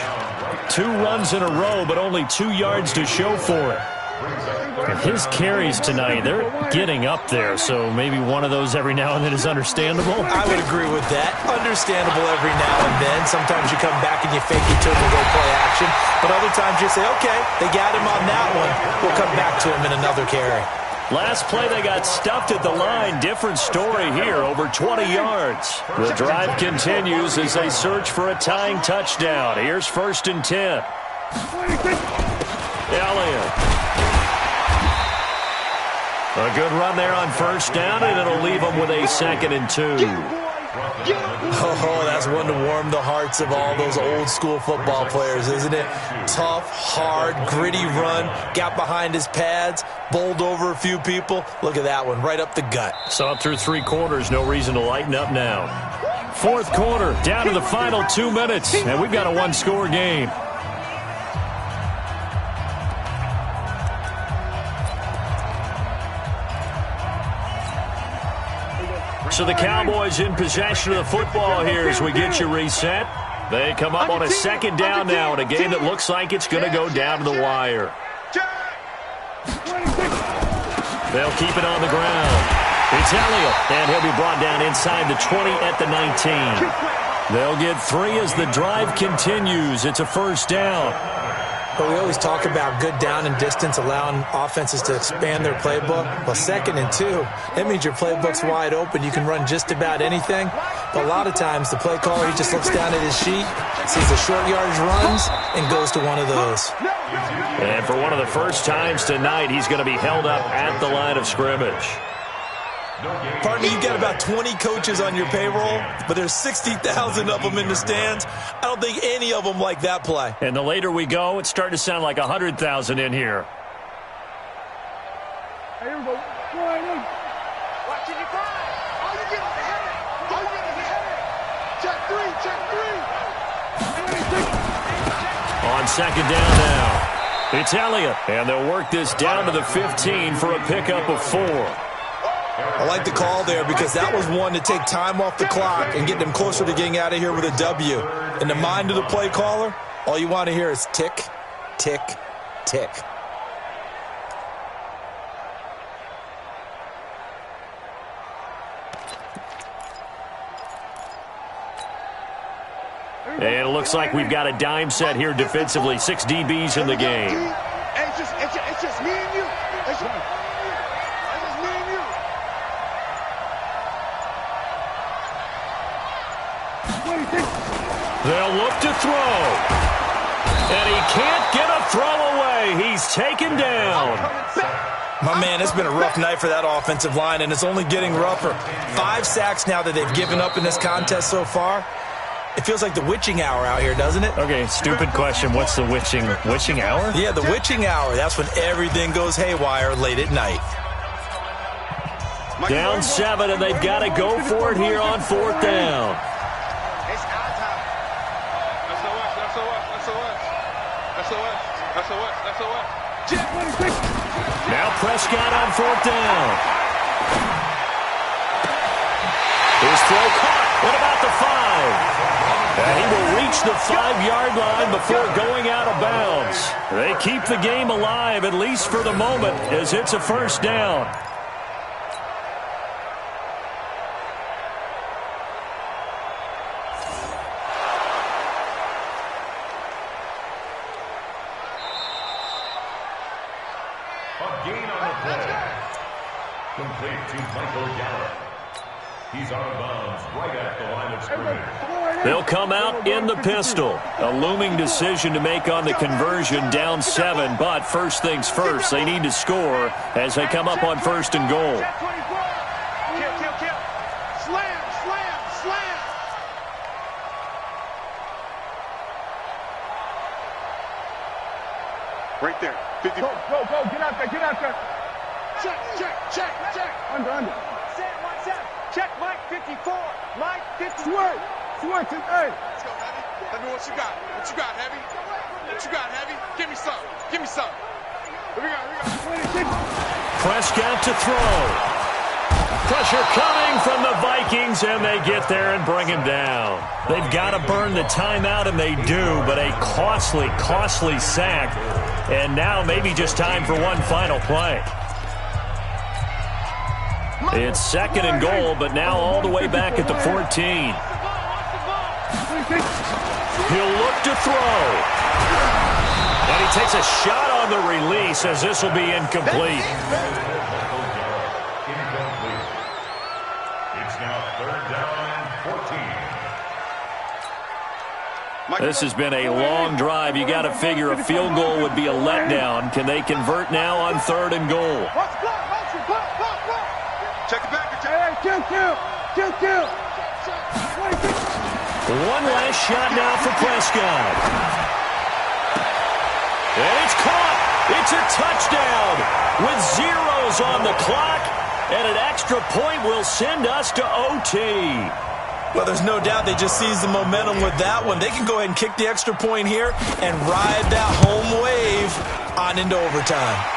2 runs in a row, but only 2 yards to show for it. And his carries tonight, they're getting up there, so maybe one of those every now and then is understandable. I would agree with that. Understandable every now and then. Sometimes you come back and you fake it to him and go play action. But other times you say, okay, they got him on that one. We'll come back to him in another carry. Last play, they got stuffed at the line. Different story here, over 20 yards. The drive continues as they search for a tying touchdown. Here's 1st and 10. Elliott. A good run there on 1st down, and it'll leave them with a 2nd and 2. Oh, that's one to warm the hearts of all those old school football players, isn't it? Tough, hard, gritty run, got behind his pads, bowled over a few people. Look at that one, right up the gut. So up through 3 quarters, no reason to lighten up now. 4th quarter, down to the final 2 minutes, and we've got a 1-score game. So the Cowboys in possession of the football here as we get you reset. They come up on a 2nd down now in a game that looks like it's going to go down to the wire. They'll keep it on the ground. It's Elliott, and he'll be brought down inside the 20 at the 19. They'll get 3 as the drive continues. It's a 1st down. But we always talk about good down and distance, allowing offenses to expand their playbook. Well, 2nd and 2, that means your playbook's wide open. You can run just about anything. But a lot of times, the play caller, he just looks down at his sheet, sees the short yardage runs, and goes to one of those. And for one of the first times tonight, he's going to be held up at the line of scrimmage. Partner, you got about 20 coaches on your payroll, but there's 60,000 of them in the stands. I don't think any of them like that play. And the later we go, it's starting to sound like 100,000 in here. Hey, here we go. Right in. Watch it, you cry. All you get is a headache. All you get is a headache. Check 3, check 3. On 2nd down now, it's Elliott, and they'll work this down to the 15 for a pickup of 4. I like the call there because that was one to take time off the clock and get them closer to getting out of here with a W. In the mind of the play caller, all you want to hear is tick, tick, tick. And it looks like we've got a dime set here defensively. 6 DBs in the game. It's just me and you. It's just me and you. They'll look to throw. And he can't get a throw away. He's taken down. My man, it's been a rough night for that offensive line, and it's only getting rougher. 5 sacks now that they've given up in this contest so far. It feels like the witching hour out here, doesn't it? Okay, stupid question. What's the witching hour? Yeah, the witching hour. That's when everything goes haywire late at night. Down 7, and they've got to go for it here on 4th down. It's our time. SOS. Now Prescott on 4th down. His throw caught. What about the 5? And he will reach the 5-yard line before going out of bounds. They keep the game alive, at least for the moment, as it's a 1st down. Complete to Michael Gallup. He's out of bounds right at the line of scrimmage. They'll come out in the pistol. A looming decision to make on the conversion, down 7. But first things first, they need to score as they come up on 1st and goal. Kill. Slam. Right there. 50. Go. Get out there. Check. Under. Watch out. Check Mike 54. Mike 54. Switch it, hey. Let's go, Heavy. Heavy, what you got? What you got, Heavy? What you got, Heavy? Give me some. Give me some. Here we go. Prescott to throw. Pressure coming from the Vikings, and they get there and bring him down. They've got to burn the timeout, and they do, but a costly, costly sack. And now maybe just time for one final play. It's 2nd and goal, but now all the way back at the 14. He'll look to throw. And he takes a shot on the release as this will be incomplete. This has been a long drive. You got to figure a field goal would be a letdown. Can they convert now on 3rd and goal? Check it back. Kill. One last shot now for Prescott. And it's caught. It's a touchdown with zeros on the clock. And an extra point will send us to OT. Well, there's no doubt they just seized the momentum with that one. They can go ahead and kick the extra point here and ride that home wave on into overtime.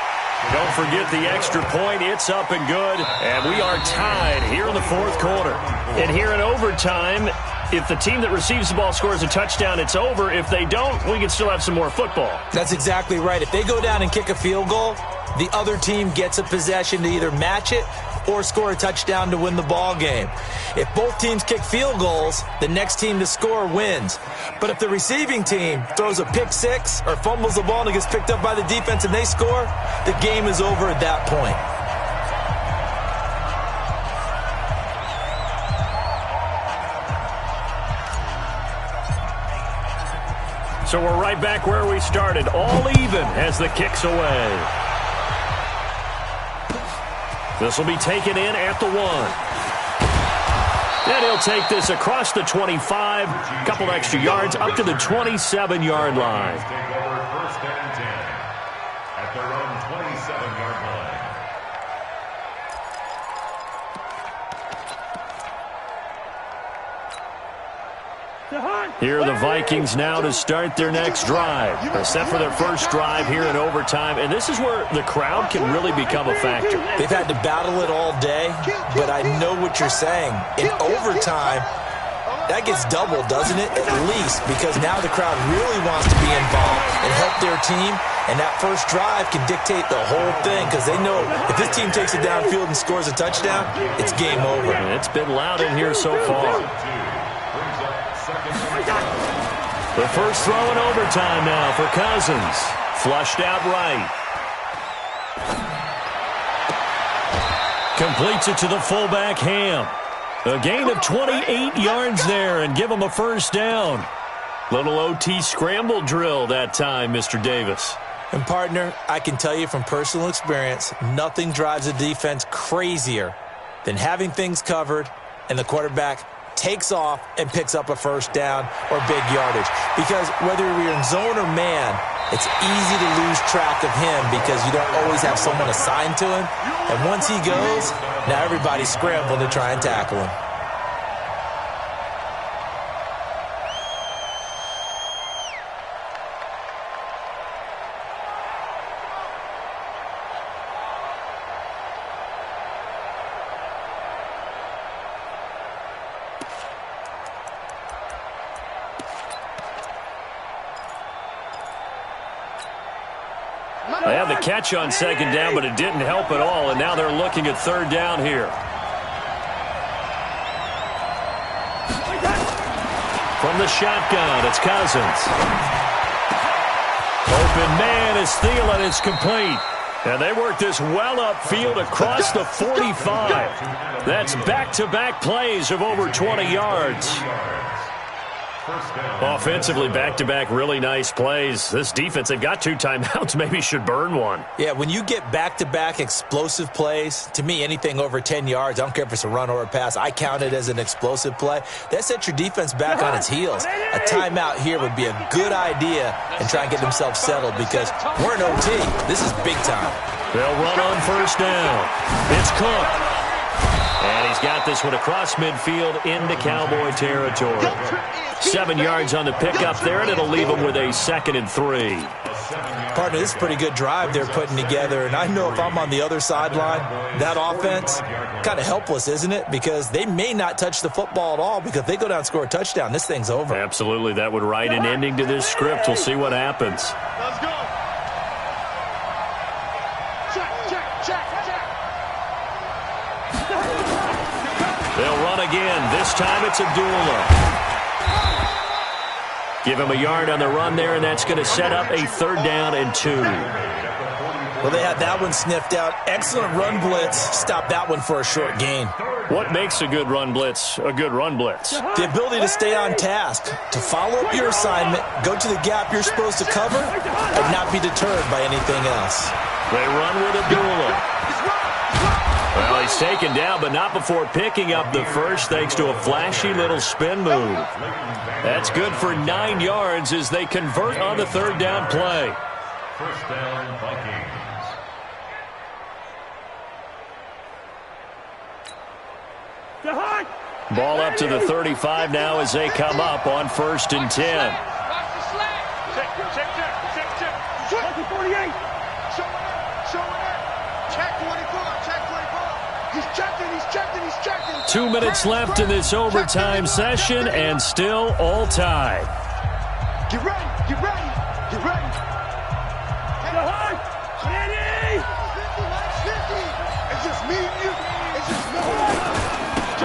Don't forget the extra point. It's up and good. And we are tied here in the 4th quarter. And here in overtime, if the team that receives the ball scores a touchdown, it's over. If they don't, we can still have some more football. That's exactly right. If they go down and kick a field goal, the other team gets a possession to either match it or score a touchdown to win the ball game. If both teams kick field goals, the next team to score wins. But if the receiving team throws a pick six or fumbles the ball and it gets picked up by the defense and they score, the game is over at that point. So we're right back where we started, all even as the kick's away. This will be taken in at the 1. And he'll take this across the 25, a couple extra yards, up to the 27-yard line. Take over 1st and 10 at their own 27-yard line. Here are the Vikings now to start their next drive. They're set for their first drive here in overtime, and this is where the crowd can really become a factor. They've had to battle it all day, but I know what you're saying. In overtime, that gets doubled, doesn't it? At least, because now the crowd really wants to be involved and help their team, and that first drive can dictate the whole thing because they know if this team takes it downfield and scores a touchdown, it's game over. And it's been loud in here so far. The first throw in overtime now for Cousins. Flushed out right. Completes it to the fullback, Ham. A gain of 28 yards there and give him a first down. Little OT scramble drill that time, Mr. Davis. And, partner, I can tell you from personal experience, nothing drives a defense crazier than having things covered and the quarterback takes off and picks up a first down or big yardage. Because whether you're in zone or man, it's easy to lose track of him because you don't always have someone assigned to him. And once he goes, now everybody's scrambling to try and tackle him. They had the catch on second down, but it didn't help at all, and now they're looking at third down here. From the shotgun, it's Cousins. Open man is Thielen. It's complete. And they work this well upfield across the 45. That's back-to-back plays of over 20 yards. Offensively, back-to-back really nice plays. This defense, they've got 2 timeouts, maybe should burn one. Yeah, when you get back-to-back explosive plays, to me, anything over 10 yards, I don't care if it's a run or a pass, I count it as an explosive play. That sets your defense back on its heels. A timeout here would be a good idea and try and get themselves settled because we're in OT. This is big time. They'll run on first down. It's Cook. And he's got this one across midfield into Cowboy territory. 7 yards on the pickup there, and it'll leave him with a 2nd and 3. Partner, this is a pretty good drive they're putting together, and I know if I'm on the other sideline, that offense, kind of helpless, isn't it? Because they may not touch the football at all, because if they go down and score a touchdown, this thing's over. Absolutely, that would write an ending to this script. We'll see what happens. Let's go. Check. They'll run again. This time it's Abdullah. Give him a yard on the run there, and that's going to set up a 3rd down and 2. Well, they had that one sniffed out. Excellent run blitz. Stop that one for a short gain. What makes a good run blitz a good run blitz? The ability to stay on task, to follow up your assignment, go to the gap you're supposed to cover, and not be deterred by anything else. They run with Abdullah. Well, he's taken down, but not before picking up the first, thanks to a flashy little spin move. That's good for 9 yards as they convert on the 3rd down play. 1st down, Vikings. Ball up to the 35 now as they come up on 1st and 10. Check. 48. Check 24. He's checking. 2 minutes left in this overtime session, and still all tied. Get ready. It's just me and you.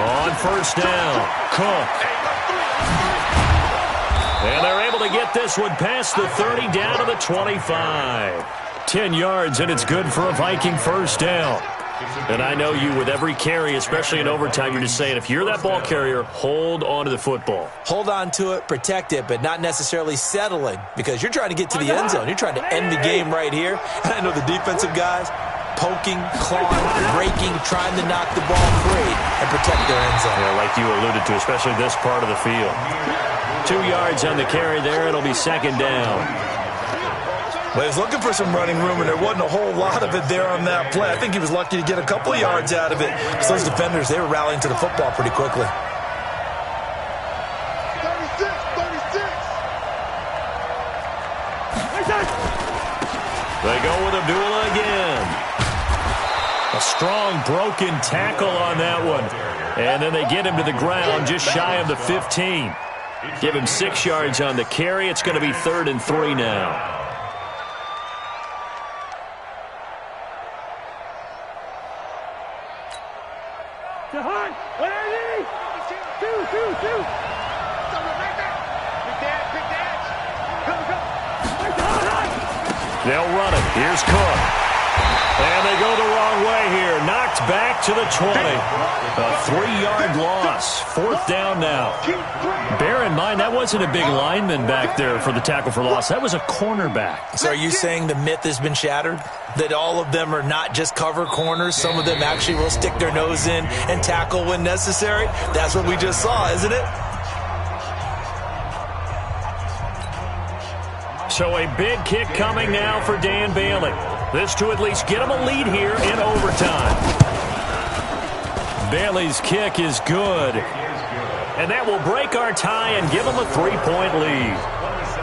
On 1st down, Cook. And they're able to get this one past the 30 down to the 25. 10 yards, and it's good for a Viking 1st down. And I know you, with every carry, especially in overtime, you're just saying, if you're that ball carrier, hold on to the football. Hold on to it, protect it, but not necessarily settling, because you're trying to get to the end zone. You're trying to end the game right here. And I know the defensive guys poking, clawing, breaking, trying to knock the ball free and protect their end zone. Yeah, like you alluded to, especially this part of the field. 2 yards on the carry there. It'll be 2nd down. Well, he was looking for some running room, and there wasn't a whole lot of it there on that play. I think he was lucky to get a couple of yards out of it. Because those defenders, they were rallying to the football pretty quickly. 36. They go with Abdullah again. A strong broken tackle on that one. And then they get him to the ground just shy of the 15. Give him 6 yards on the carry. It's going to be 3rd and 3 now. They'll run it. Here's Cook. And they go the wrong way here. Knocked back to the 20. A 3-yard loss. 4th down now. Bear in mind, that wasn't a big lineman back there for the tackle for loss. That was a cornerback. So are you saying the myth has been shattered? That all of them are not just cover corners? Some of them actually will stick their nose in and tackle when necessary? That's what we just saw, isn't it? So a big kick coming now for Dan Bailey. This to at least get him a lead here in overtime. Bailey's kick is good. And that will break our tie and give them a 3-point lead.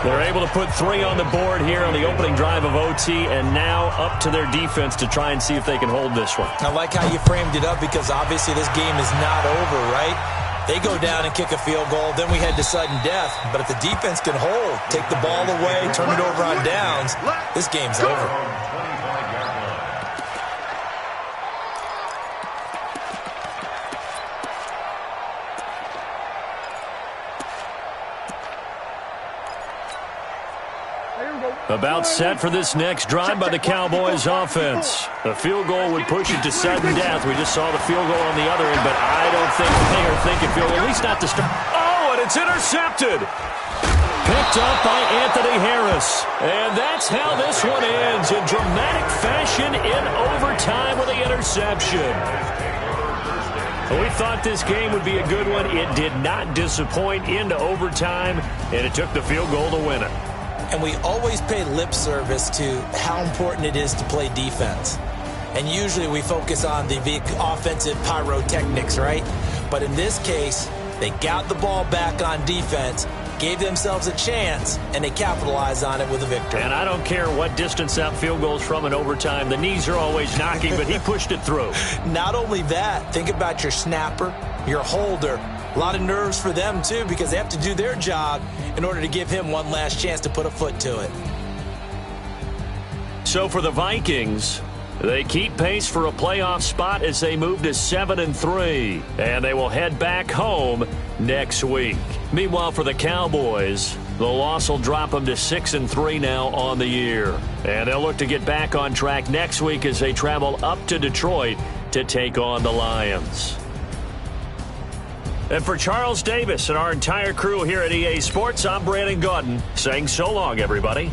They're able to put 3 on the board here on the opening drive of OT, and now up to their defense to try and see if they can hold this one. I like how you framed it up, because obviously this game is not over, right? They go down and kick a field goal, then we head to sudden death. But if the defense can hold, take the ball away, turn it over on downs, this game's over. About set for this next drive by the Cowboys offense. The field goal would push it to sudden death. We just saw the field goal on the other end, but I don't think they are thinking field goal, at least not to start. Oh, and it's intercepted. Picked up by Anthony Harris. And that's how this one ends, in dramatic fashion in overtime with the interception. We thought this game would be a good one. It did not disappoint into overtime, and it took the field goal to win it. And we always pay lip service to how important it is to play defense. and usually we focus on the offensive pyrotechnics, right? But in this case, they got the ball back on defense, gave themselves a chance, and they capitalized on it with a victory. And I don't care what distance that field goes from in overtime. The knees are always knocking, but he pushed it through. Not only that, think about your snapper, your holder. A lot of nerves for them, too, because they have to do their job in order to give him one last chance to put a foot to it. So for the Vikings, they keep pace for a playoff spot as they move to 7-3, and they will head back home next week. Meanwhile, for the Cowboys, the loss will drop them to 6-3 now on the year, and they'll look to get back on track next week as they travel up to Detroit to take on the Lions. And for Charles Davis and our entire crew here at EA Sports, I'm Brandon Gaudin saying so long, everybody.